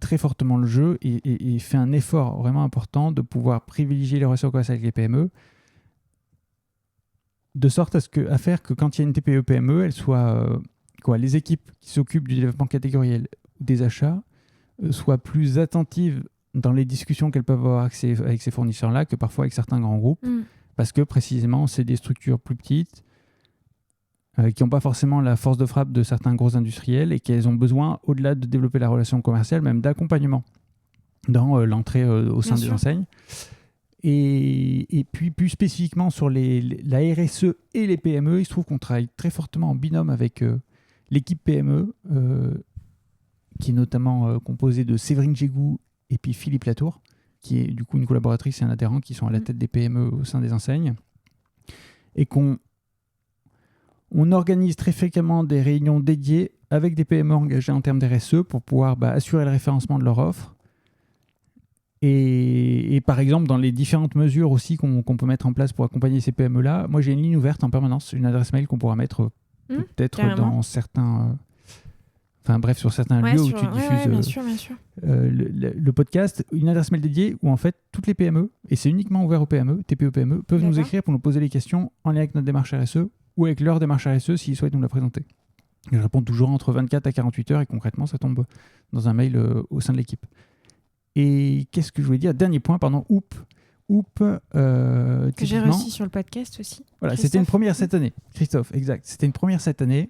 très fortement le jeu et fait un effort vraiment important de pouvoir privilégier les relations commerciales avec les PME, de sorte à faire que quand il y a une TPE-PME, elles soient, les équipes qui s'occupent du développement catégoriel des achats soient plus attentives dans les discussions qu'elles peuvent avoir avec ces fournisseurs-là que parfois avec certains grands groupes, parce que précisément, c'est des structures plus petites qui n'ont pas forcément la force de frappe de certains gros industriels et qu'elles ont besoin, au-delà de développer la relation commerciale, même d'accompagnement dans l'entrée au sein des enseignes. Et puis plus spécifiquement sur la RSE et les PME, il se trouve qu'on travaille très fortement en binôme avec l'équipe PME, qui est notamment composée de Séverine Gégou et puis Philippe Latour, qui est du coup une collaboratrice et un adhérent qui sont à la tête des PME au sein des enseignes. Et qu'on organise très fréquemment des réunions dédiées avec des PME engagées en termes d'RSE pour pouvoir assurer le référencement de leur offre. Et par exemple, dans les différentes mesures aussi qu'on peut mettre en place pour accompagner ces PME-là, moi j'ai une ligne ouverte en permanence, une adresse mail qu'on pourra mettre peut-être dans certains... sur certains lieux où tu diffuses bien sûr. Le podcast, une adresse mail dédiée où en fait toutes les PME, et c'est uniquement ouvert aux PME, TPE-PME, peuvent nous écrire pour nous poser des questions en lien avec notre démarche RSE ou avec leur démarche RSE s'ils souhaitent nous la présenter. Je réponds toujours entre 24 à 48 heures et concrètement ça tombe dans un mail au sein de l'équipe. Et qu'est-ce que je voulais dire ? Dernier point, Hoop. Que j'ai reçu sur le podcast aussi. Voilà, c'était une première cette année. Christophe, exact. C'était une première cette année.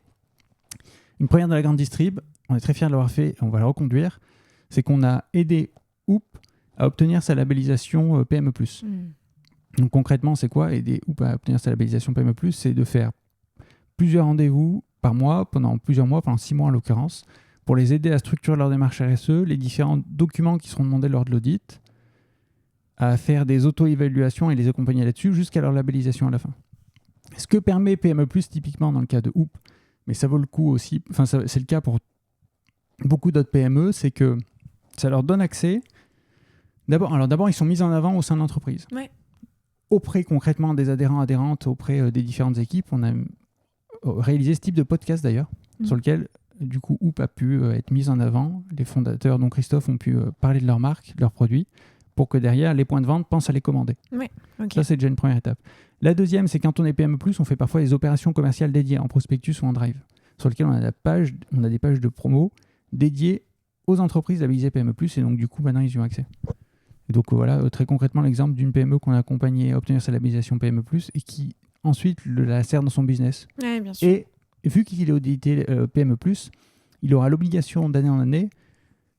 Une première de la grande distrib. On est très fiers de l'avoir fait et on va la reconduire. C'est qu'on a aidé Hoop à obtenir sa labellisation PME+. Donc concrètement, c'est quoi aider Hoop à obtenir sa labellisation PME+? C'est de faire plusieurs rendez-vous par mois, pendant plusieurs mois, pendant 6 mois en l'occurrence, pour les aider à structurer leur démarche RSE, les différents documents qui seront demandés lors de l'audit, à faire des auto-évaluations et les accompagner là-dessus jusqu'à leur labellisation à la fin. Ce que permet PME+, typiquement dans le cas de Hoop, mais ça vaut le coup aussi, c'est le cas pour beaucoup d'autres PME, c'est que ça leur donne accès. D'abord, ils sont mis en avant au sein de l'entreprise. Ouais. Auprès concrètement des adhérentes, auprès des différentes équipes, on a réalisé ce type de podcast d'ailleurs, sur lequel du coup Hoop a pu être mis en avant. Les fondateurs, dont Christophe, ont pu parler de leur marque, de leurs produits, pour que derrière, les points de vente pensent à les commander. Ouais, okay. Ça, c'est déjà une première étape. La deuxième, c'est quand on est PME+, on fait parfois des opérations commerciales dédiées en prospectus ou en drive, sur lesquelles on a des pages de promo dédiées aux entreprises labellisées PME+, et donc du coup, maintenant, ils y ont accès. Et donc voilà, très concrètement, l'exemple d'une PME qu'on a accompagnée à obtenir sa labellisation PME+, et qui ensuite la sert dans son business. Ouais, bien sûr. Et vu qu'il est audité PME+, il aura l'obligation d'année en année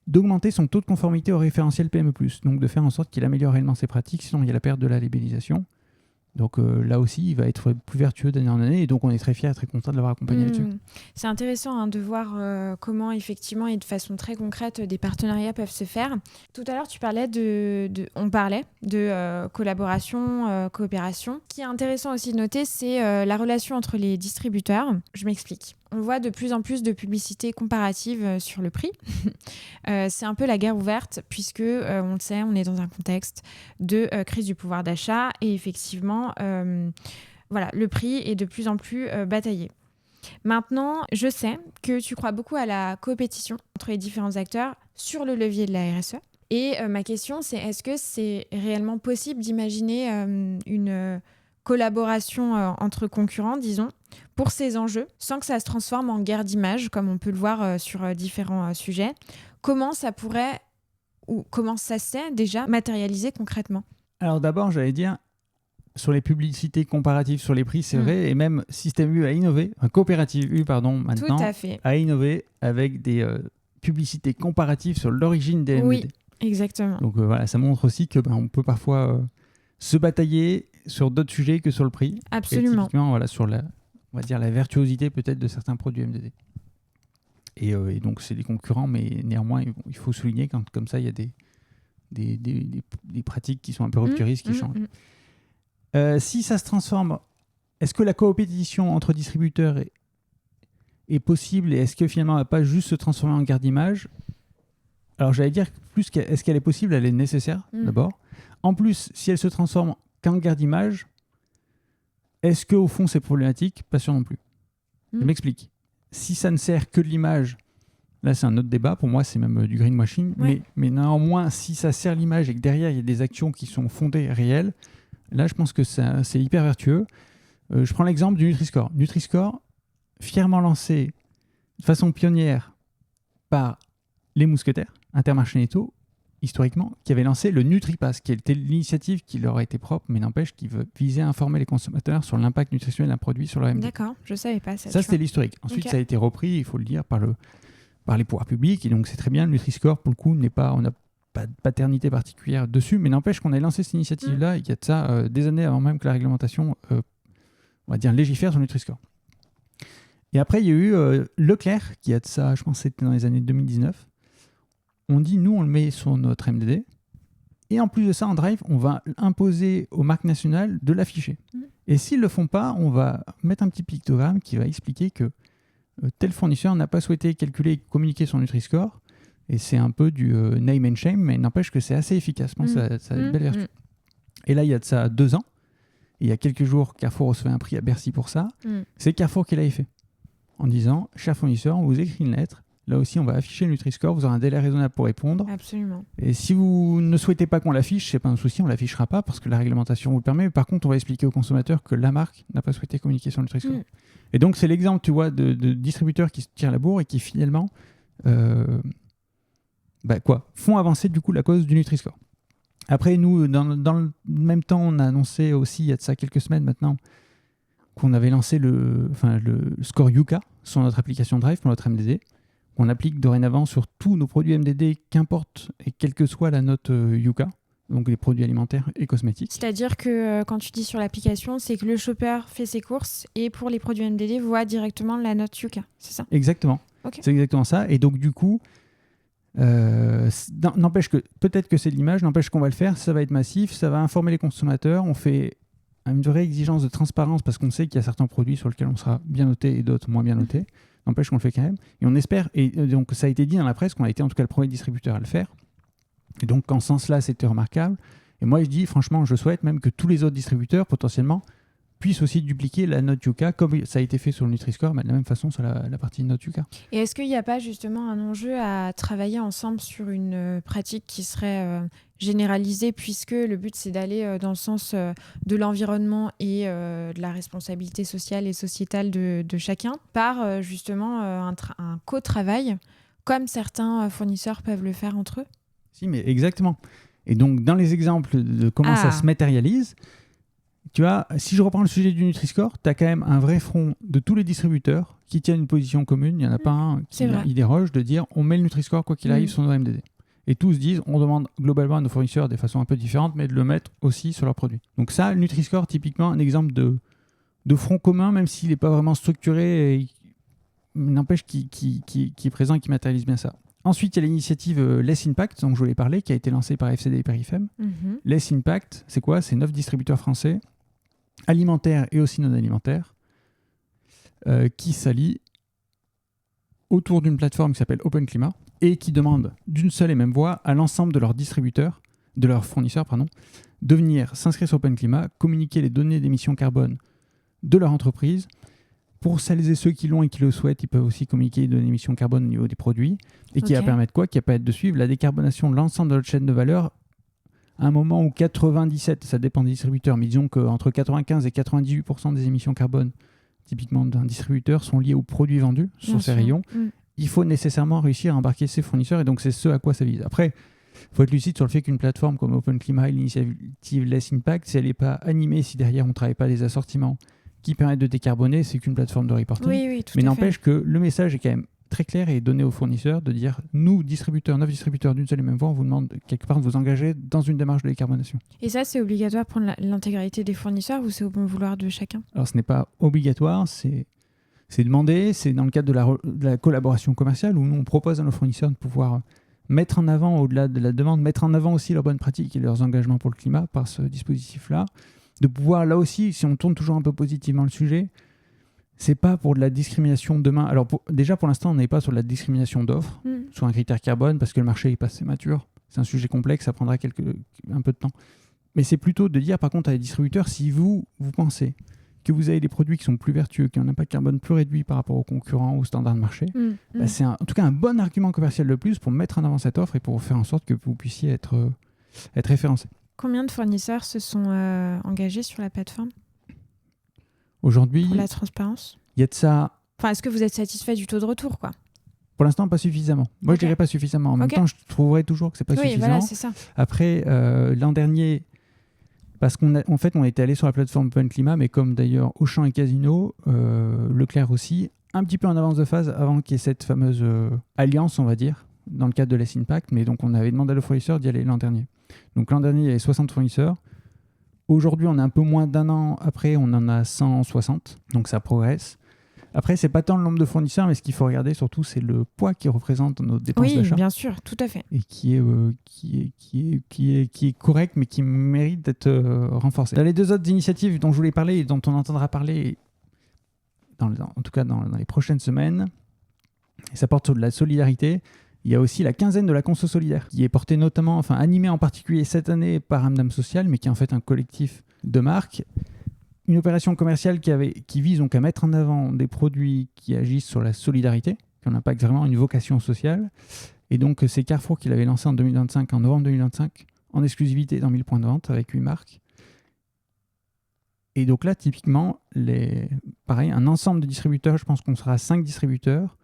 d'augmenter son taux de conformité au référentiel PME+, donc de faire en sorte qu'il améliore réellement ses pratiques, sinon il y a la perte de la labellisation. Donc là aussi, il va être plus vertueux d'année en année, et donc on est très fiers et très contents de l'avoir accompagné là-dessus. C'est intéressant de voir comment effectivement et de façon très concrète des partenariats peuvent se faire. Tout à l'heure, tu parlais on parlait de collaboration, coopération. Ce qui est intéressant aussi de noter, c'est la relation entre les distributeurs. Je m'explique. On voit de plus en plus de publicités comparatives sur le prix. C'est un peu la guerre ouverte puisque, on le sait, on est dans un contexte de crise du pouvoir d'achat et effectivement, le prix est de plus en plus bataillé. Maintenant, je sais que tu crois beaucoup à la coopétition entre les différents acteurs sur le levier de la RSE. Et ma question, c'est est-ce que c'est réellement possible d'imaginer une collaboration entre concurrents, disons, pour ces enjeux, sans que ça se transforme en guerre d'image, comme on peut le voir sur différents sujets. Comment ça pourrait, ou comment ça s'est déjà matérialisé concrètement ? Alors d'abord, j'allais dire, sur les publicités comparatives sur les prix, c'est vrai, et même Système U a innové, Coopérative U, maintenant, tout à fait, a innové avec des publicités comparatives sur l'origine des MDD. Oui, exactement. Donc voilà, ça montre aussi que on peut parfois se batailler sur d'autres sujets que sur le prix. Absolument. Et typiquement, voilà, sur on va dire la virtuosité peut-être de certains produits MDD. Et donc c'est des concurrents, mais néanmoins il faut souligner quand comme ça il y a des pratiques qui sont un peu rupturistes qui changent. Si ça se transforme, est-ce que la coopétition entre distributeurs est possible, et est-ce que finalement elle ne va pas juste se transformer en guerre d'image ? Alors j'allais dire plus est-ce qu'elle est possible, elle est nécessaire d'abord. En plus, si elle se transforme qu'en guerre d'image, est-ce qu'au fond c'est problématique ? Pas sûr non plus. Je m'explique. Si ça ne sert que de l'image, là c'est un autre débat, pour moi c'est même du greenwashing, mais néanmoins si ça sert l'image et que derrière il y a des actions qui sont fondées, réelles, là je pense que c'est hyper vertueux. Je prends l'exemple du Nutri-Score. Nutri-Score, fièrement lancé de façon pionnière par les mousquetaires, Intermarché Netto, historiquement, qui avait lancé le NutriPass, qui était l'initiative qui leur a été propre, mais n'empêche qui visait à informer les consommateurs sur l'impact nutritionnel d'un produit sur leur MD. D'accord, je ne savais pas ça. Ça, c'était l'historique. Ensuite, ça a été repris, il faut le dire, par les pouvoirs publics, et donc c'est très bien. Le Nutri-Score, pour le coup, on n'a pas de paternité particulière dessus, mais n'empêche qu'on ait lancé cette initiative-là, il y a de ça des années avant même que la réglementation, on va dire, légifère sur le Nutri-Score. Et après, il y a eu Leclerc, qui a de ça, je pense que c'était dans les années 2019. On dit, nous, on le met sur notre MDD. Et en plus de ça, en drive, on va imposer aux marques nationales de l'afficher. Et s'ils ne le font pas, on va mettre un petit pictogramme qui va expliquer que tel fournisseur n'a pas souhaité calculer et communiquer son Nutri-Score. Et c'est un peu du name and shame, mais n'empêche que c'est assez efficace. Ça a une belle vertu. Et là, il y a de ça 2 ans. Et il y a quelques jours, Carrefour recevait un prix à Bercy pour ça. C'est Carrefour qui l'avait fait. En disant, cher fournisseur, on vous écrit une lettre. Là aussi, on va afficher le Nutri-Score. Vous aurez un délai raisonnable pour répondre. Absolument. Et si vous ne souhaitez pas qu'on l'affiche, c'est pas un souci, on l'affichera pas parce que la réglementation vous le permet. Mais par contre, on va expliquer au consommateur que la marque n'a pas souhaité communiquer sur le Nutri-Score. Et donc, c'est l'exemple, tu vois, de distributeurs qui se tirent la bourre et qui finalement font avancer du coup la cause du Nutri-Score. Après, nous, dans le même temps, on a annoncé aussi, il y a de ça quelques semaines maintenant, qu'on avait lancé le score Yuka sur notre application Drive pour notre MDD. On applique dorénavant sur tous nos produits MDD, qu'importe et quelle que soit la note Yuka, donc les produits alimentaires et cosmétiques. C'est-à-dire que quand tu dis sur l'application, c'est que le shopper fait ses courses et pour les produits MDD, voit directement la note Yuka, c'est ça ? Exactement, okay. C'est exactement ça. Et donc du coup, n'empêche que, peut-être que c'est de l'image, n'empêche qu'on va le faire, ça va être massif, ça va informer les consommateurs, on fait une vraie exigence de transparence parce qu'on sait qu'il y a certains produits sur lesquels on sera bien noté et d'autres moins bien notés. N'empêche qu'on le fait quand même. Et on espère, et donc ça a été dit dans la presse, qu'on a été en tout cas le premier distributeur à le faire. Et donc en ce sens-là, c'était remarquable. Et moi, je dis, franchement, je souhaite même que tous les autres distributeurs, potentiellement, puissent aussi dupliquer la note Yuka, comme ça a été fait sur le Nutri-Score, mais de la même façon sur la partie note Yuka. Et est-ce qu'il n'y a pas justement un enjeu à travailler ensemble sur une pratique qui serait généralisée, puisque le but, c'est d'aller dans le sens de l'environnement et de la responsabilité sociale et sociétale de chacun, par justement un co-travail, comme certains fournisseurs peuvent le faire entre eux ? Si, mais exactement. Et donc, dans les exemples de comment ça se matérialise, tu vois, si je reprends le sujet du Nutri-Score, tu as quand même un vrai front de tous les distributeurs qui tiennent une position commune. Il n'y en a pas un qui déroge de dire on met le Nutri-Score quoi qu'il arrive sur nos MDD. Et tous disent on demande globalement à nos fournisseurs des façons un peu différentes, mais de le mettre aussi sur leurs produits. Donc ça, le Nutri-Score, typiquement, un exemple de front commun, même s'il n'est pas vraiment structuré, et n'empêche qui est présent et qui matérialise bien ça. Ensuite, il y a l'initiative Less Impact, dont je voulais parler, qui a été lancée par FCD et Perifem. Less Impact, c'est quoi ? C'est 9 distributeurs français, alimentaires et aussi non alimentaires, qui s'allient autour d'une plateforme qui s'appelle Open Climat et qui demande d'une seule et même voix à l'ensemble de leurs distributeurs, de leurs fournisseurs, de venir s'inscrire sur Open Climat, communiquer les données d'émissions carbone de leur entreprise. Pour celles et ceux qui l'ont et qui le souhaitent, ils peuvent aussi communiquer les données d'émissions carbone au niveau des produits et qui va permettre quoi ? Qui va permettre de suivre la décarbonation de l'ensemble de notre chaîne de valeur à un moment où 97, ça dépend des distributeurs, mais disons qu'entre 95 et 98% des émissions carbone, typiquement d'un distributeur, sont liées aux produits vendus sur ces rayons. Il faut nécessairement réussir à embarquer ses fournisseurs et donc c'est ce à quoi ça vise. Après, il faut être lucide sur le fait qu'une plateforme comme Open Climat et l'initiative Less Impact, si elle n'est pas animée, si derrière on ne travaille pas des assortiments qui permettent de décarboner, c'est qu'une plateforme de reporting. Mais n'empêche que le message est quand même très clair et donné aux fournisseurs de dire nous, distributeurs, 9 distributeurs d'une seule et même voix, on vous demande quelque part de vous engager dans une démarche de décarbonation. Et ça, c'est obligatoire pour l'intégralité des fournisseurs ou c'est au bon vouloir de chacun ? Alors, ce n'est pas obligatoire, c'est demandé, c'est dans le cadre de la collaboration commerciale où nous, on propose à nos fournisseurs de pouvoir mettre en avant, au-delà de la demande, mettre en avant aussi leurs bonnes pratiques et leurs engagements pour le climat par ce dispositif-là. De pouvoir, là aussi, si on tourne toujours un peu positivement le sujet, c'est pas pour de la discrimination demain. Alors, déjà, pour l'instant, on n'est pas sur de la discrimination d'offres, sur un critère carbone, parce que le marché est pas assez mature. C'est un sujet complexe, ça prendra un peu de temps. Mais c'est plutôt de dire, par contre, à les distributeurs, si vous pensez que vous avez des produits qui sont plus vertueux, qui ont un impact carbone plus réduit par rapport aux concurrents, aux standards de marché, c'est en tout cas un bon argument commercial de plus pour mettre en avant cette offre et pour faire en sorte que vous puissiez être référencé. Combien de fournisseurs se sont engagés sur la plateforme ? Aujourd'hui, pour la transparence ? Il y a de ça. Enfin, est-ce que vous êtes satisfait du taux de retour, quoi ? Pour l'instant, pas suffisamment. Moi, je dirais pas suffisamment. En même temps, je trouverais toujours que c'est pas suffisant. Voilà, c'est ça. Après, l'an dernier, parce on était allé sur la plateforme Open Climat, mais comme d'ailleurs Auchan et Casino, Leclerc aussi, un petit peu en avance de phase avant qu'il y ait cette fameuse alliance, on va dire, dans le cadre de Less Impact. Mais donc, on avait demandé à nos fournisseurs d'y aller l'an dernier. Donc l'an dernier, il y avait 60 fournisseurs. Aujourd'hui, on est un peu moins d'un an après, on en a 160. Donc ça progresse. Après, c'est pas tant le nombre de fournisseurs, mais ce qu'il faut regarder surtout, c'est le poids qui représente nos dépenses d'achat. Oui, bien sûr, tout à fait. Et qui est correct, mais qui mérite d'être renforcé. Dans les deux autres initiatives dont je voulais parler et dont on entendra parler en tout cas dans les prochaines semaines, et ça porte sur de la solidarité. Il y a aussi la quinzaine de la conso solidaire, qui est portée notamment, animée en particulier cette année par Amdam Social, mais qui est en fait un collectif de marques. Une opération commerciale qui vise donc à mettre en avant des produits qui agissent sur la solidarité, qui ont impactent vraiment une vocation sociale. Et donc, c'est Carrefour qui l'avait lancé en novembre 2025, en exclusivité dans 1000 points de vente avec 8 marques. Et donc là, typiquement, pareil, un ensemble de distributeurs, je pense qu'on sera à 5 distributeurs.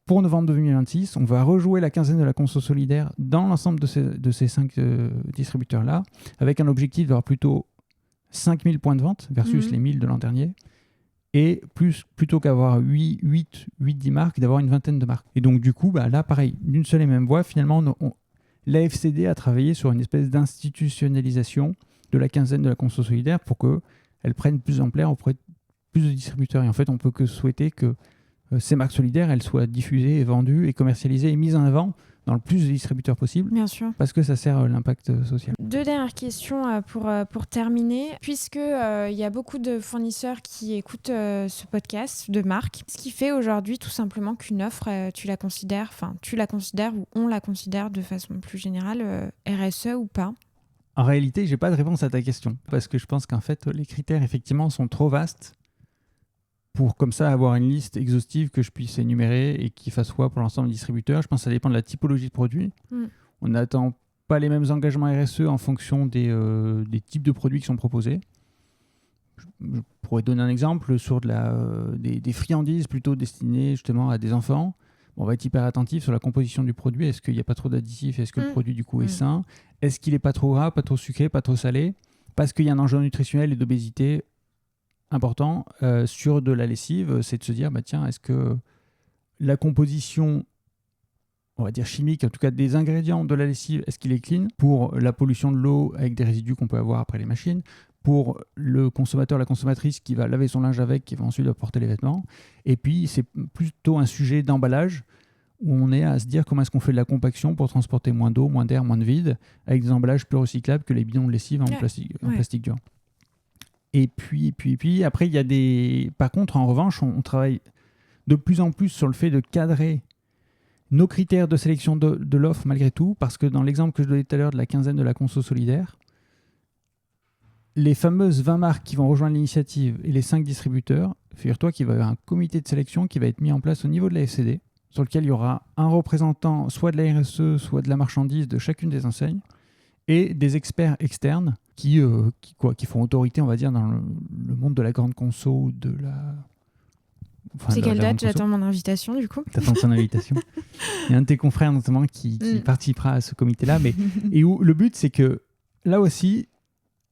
Pour novembre 2026, on va rejouer la quinzaine de la conso solidaire dans l'ensemble de ces 5 distributeurs-là, avec un objectif d'avoir plutôt 5000 points de vente versus les 1000 de l'an dernier. Et plutôt qu'avoir 8-10 marques, d'avoir une vingtaine de marques. Et donc du coup, là, pareil, d'une seule et même voix, finalement, l'AFCD a travaillé sur une espèce d'institutionnalisation de la quinzaine de la conso solidaire pour qu'elle prenne plus d'ampleur auprès de plus de distributeurs. Et en fait, on peut que souhaiter que ces marques solidaires, elles soient diffusées, et vendues et commercialisées et mises en avant dans le plus de distributeurs possible. Bien sûr. Parce que ça sert l'impact social. 2 dernières questions pour terminer. Puisque il y a beaucoup de fournisseurs qui écoutent ce podcast de marques, ce qui fait aujourd'hui tout simplement qu'une offre, tu la considères ou on la considère de façon plus générale RSE ou pas? En réalité, j'ai pas de réponse à ta question. Parce que je pense qu'en fait, les critères, effectivement, sont trop vastes pour comme ça avoir une liste exhaustive que je puisse énumérer et qui fasse foi pour l'ensemble des distributeurs. Je pense que ça dépend de la typologie de produit. On n'attend pas les mêmes engagements RSE en fonction des types de produits qui sont proposés. Je pourrais donner un exemple sur des friandises plutôt destinées justement à des enfants. On va être hyper attentif sur la composition du produit. Est-ce qu'il n'y a pas trop d'additifs? Est-ce que le produit du coup est sain? Est-ce qu'il n'est pas trop gras, pas trop sucré, pas trop salé? Parce qu'il y a un enjeu nutritionnel et d'obésité important sur de la lessive, c'est de se dire tiens, est-ce que la composition, on va dire chimique, en tout cas des ingrédients de la lessive, est-ce qu'il est clean pour la pollution de l'eau avec des résidus qu'on peut avoir après les machines, pour le consommateur, la consommatrice qui va laver son linge avec, qui va ensuite porter les vêtements. Et puis c'est plutôt un sujet d'emballage où on est à se dire comment est-ce qu'on fait de la compaction pour transporter moins d'eau, moins d'air, moins de vide, avec des emballages plus recyclables que les bidons de lessive en plastique dur. Et puis, après, il y a par contre, en revanche, on travaille de plus en plus sur le fait de cadrer nos critères de sélection de l'offre malgré tout, parce que dans l'exemple que je donnais tout à l'heure de la quinzaine de la conso solidaire, les fameuses 20 marques qui vont rejoindre l'initiative et les 5 distributeurs, figure-toi qu'il va y avoir un comité de sélection qui va être mis en place au niveau de la FCD, sur lequel il y aura un représentant soit de la RSE, soit de la marchandise de chacune des enseignes, et des experts externes qui font autorité, on va dire, dans le monde de la grande conso, de la... C'est quelle date? J'attends mon invitation, du coup. T'attends ton invitation. Il y a un de tes confrères, notamment, qui participera à ce comité-là. Et où le but, c'est que, là aussi,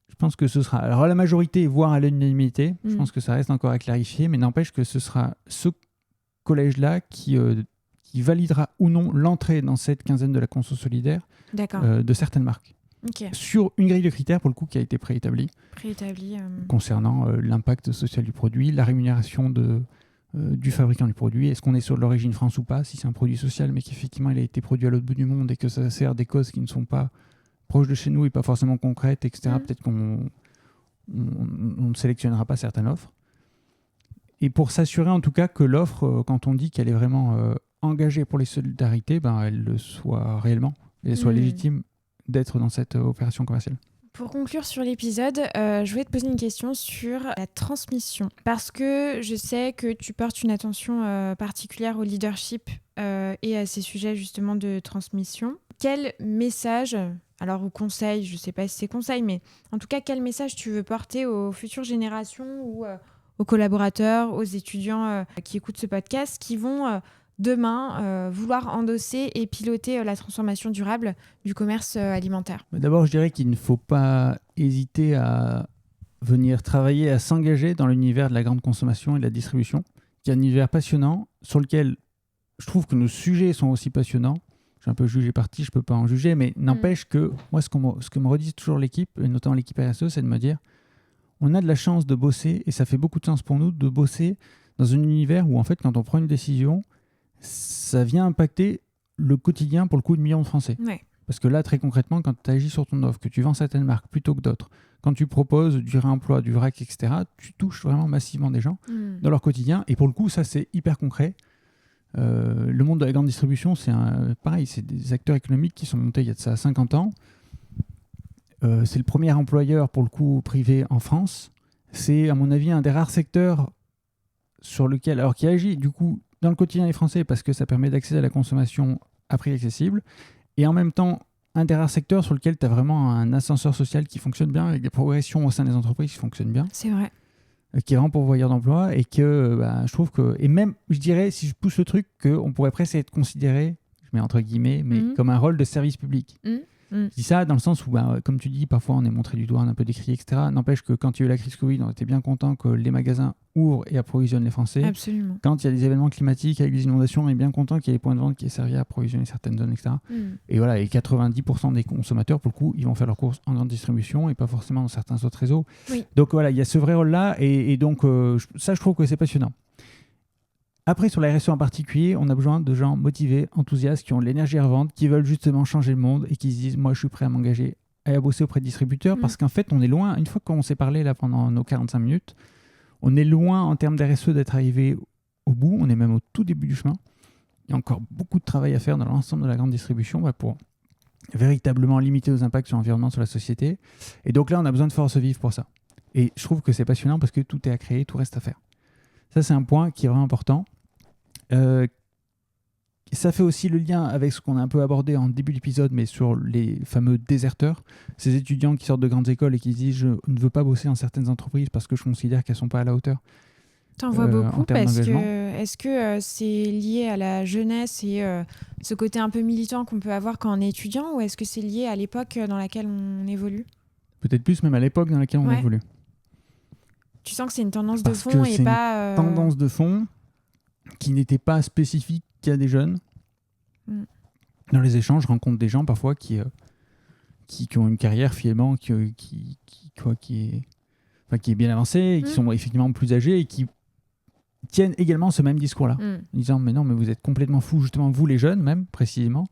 je pense que ce sera... Alors, à la majorité, voire à l'unanimité, je pense que ça reste encore à clarifier, mais n'empêche que ce sera ce collège-là qui validera ou non l'entrée dans cette quinzaine de la conso solidaire de certaines marques. Okay. Sur une grille de critères, pour le coup, qui a été préétablie. Concernant l'impact social du produit, la rémunération du fabricant du produit, est-ce qu'on est sur de l'origine France ou pas, si c'est un produit social, mais qu'effectivement il a été produit à l'autre bout du monde et que ça sert des causes qui ne sont pas proches de chez nous et pas forcément concrètes, etc. Peut-être qu'on ne sélectionnera pas certaines offres. Et pour s'assurer en tout cas que l'offre, quand on dit qu'elle est vraiment engagée pour les solidarités, elle le soit réellement, et elle soit légitime d'être dans cette opération commerciale. Pour conclure sur l'épisode, je voulais te poser une question sur la transmission. Parce que je sais que tu portes une attention particulière au leadership et à ces sujets justement de transmission. Quel message, alors ou conseil, je ne sais pas si c'est conseil, mais en tout cas, quel message tu veux porter aux futures générations ou aux collaborateurs, aux étudiants qui écoutent ce podcast, qui vont... demain, vouloir endosser et piloter la transformation durable du commerce alimentaire? D'abord, je dirais qu'il ne faut pas hésiter à venir travailler, à s'engager dans l'univers de la grande consommation et de la distribution, qui est un univers passionnant, sur lequel je trouve que nos sujets sont aussi passionnants. Je suis un peu jugé parti, je ne peux pas en juger, mais n'empêche que moi, ce que me redit toujours l'équipe, et notamment l'équipe RSE, c'est de me dire on a de la chance de bosser, et ça fait beaucoup de sens pour nous, de bosser dans un univers où, en fait, quand on prend une décision, ça vient impacter le quotidien pour le coup de millions de Français. Ouais. Parce que là, très concrètement, quand tu agis sur ton offre, que tu vends certaines marques plutôt que d'autres, quand tu proposes du réemploi, du vrac, etc., tu touches vraiment massivement des gens dans leur quotidien. Et pour le coup, ça, c'est hyper concret. Le monde de la grande distribution, pareil, c'est des acteurs économiques qui sont montés il y a de ça 50 ans. C'est le premier employeur, pour le coup, privé en France. C'est, à mon avis, un des rares secteurs sur lequel, alors qui agit, du coup, dans le quotidien des Français, parce que ça permet d'accéder à la consommation à prix accessible, et en même temps, un des rares secteurs sur lequel tu as vraiment un ascenseur social qui fonctionne bien, avec des progressions au sein des entreprises qui fonctionnent bien. C'est vrai. Qui est vraiment pourvoyeur d'emploi, et que je trouve que, et même, je dirais, si je pousse le truc, qu'on pourrait presque être considéré, je mets entre guillemets, mais comme un rôle de service public. Je dis ça dans le sens où, comme tu dis, parfois on est montré du doigt, on est un peu décrié, etc. N'empêche que quand il y a eu la crise Covid, on était bien content que les magasins ouvrent et approvisionnent les Français. Absolument. Quand il y a des événements climatiques avec des inondations, on est bien content qu'il y ait des points de vente qui aient servi à approvisionner certaines zones, etc. Et voilà, et 90% des consommateurs, pour le coup, ils vont faire leurs courses en grande distribution et pas forcément dans certains autres réseaux. Oui. Donc voilà, il y a ce vrai rôle-là, et donc ça, je trouve que c'est passionnant. Après, sur la RSE en particulier, on a besoin de gens motivés, enthousiastes, qui ont de l'énergie à revendre, qui veulent justement changer le monde et qui se disent « moi, je suis prêt à m'engager et à bosser auprès de distributeurs » parce qu'en fait, on est loin, une fois qu'on s'est parlé là pendant nos 45 minutes, on est loin en termes d'RSE d'être arrivé au bout, on est même au tout début du chemin. Il y a encore beaucoup de travail à faire dans l'ensemble de la grande distribution pour véritablement limiter nos impacts sur l'environnement, sur la société. Et donc là, on a besoin de force vive pour ça. Et je trouve que c'est passionnant parce que tout est à créer, tout reste à faire. Ça, c'est un point qui est vraiment important. Ça fait aussi le lien avec ce qu'on a un peu abordé en début d'épisode, mais sur les fameux déserteurs, ces étudiants qui sortent de grandes écoles et qui se disent je ne veux pas bosser dans certaines entreprises parce que je considère qu'elles ne sont pas à la hauteur. T'en vois beaucoup parce que est-ce que c'est lié à la jeunesse et ce côté un peu militant qu'on peut avoir quand on est étudiant, ou est-ce que c'est lié à l'époque dans laquelle on évolue ? Peut-être plus même à l'époque dans laquelle on évolue. Tu sens que c'est une tendance de fond et pas... Une tendance de fond qui n'était pas spécifique qu'à des jeunes. Dans les échanges, je rencontre des gens parfois qui ont une carrière finalement qui est bien avancée, et qui sont effectivement plus âgés et qui tiennent également ce même discours-là, en disant mais non, mais vous êtes complètement fous, justement vous les jeunes même précisément,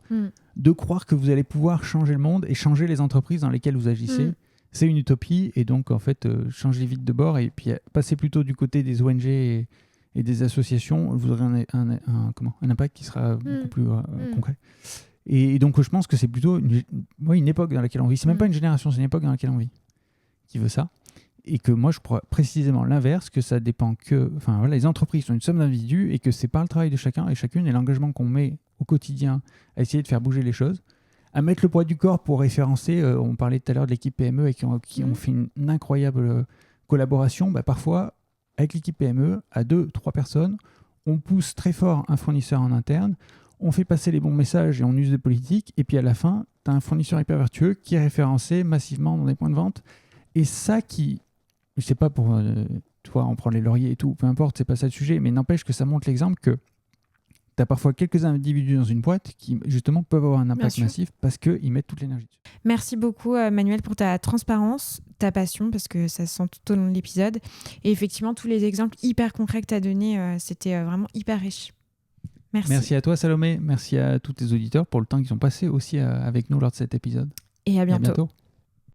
de croire que vous allez pouvoir changer le monde et changer les entreprises dans lesquelles vous agissez. C'est une utopie, et donc en fait changez vite de bord et puis passez plutôt du côté des ONG et des associations, vous aurez un impact qui sera beaucoup plus concret. Et donc je pense que c'est plutôt une époque dans laquelle on vit. C'est même pas une génération, c'est une époque dans laquelle on vit qui veut ça. Et que moi je crois précisément l'inverse, que ça dépend que... Enfin voilà, les entreprises sont une somme d'individus et que c'est pas le travail de chacun et chacune, et l'engagement qu'on met au quotidien à essayer de faire bouger les choses, à mettre le poids du corps pour référencer. On parlait tout à l'heure de l'équipe PME et qui ont fait une incroyable collaboration. Parfois, avec l'équipe PME, à 2-3 personnes, on pousse très fort un fournisseur en interne, on fait passer les bons messages et on use des politiques, et puis à la fin, tu as un fournisseur hyper vertueux qui est référencé massivement dans des points de vente. Et ça qui, je sais pas pour toi, on prend les lauriers et tout, peu importe, c'est pas ça le sujet, mais n'empêche que ça montre l'exemple que tu as parfois quelques individus dans une boîte qui, justement, peuvent avoir un impact massif parce qu'ils mettent toute l'énergie dessus. Merci beaucoup, Manuel, pour ta transparence, ta passion, parce que ça se sent tout au long de l'épisode. Et effectivement, tous les exemples hyper concrets que tu as donnés, c'était vraiment hyper riche. Merci. Merci à toi, Salomé. Merci à tous tes auditeurs pour le temps qu'ils ont passé aussi avec nous lors de cet épisode. Et à bientôt.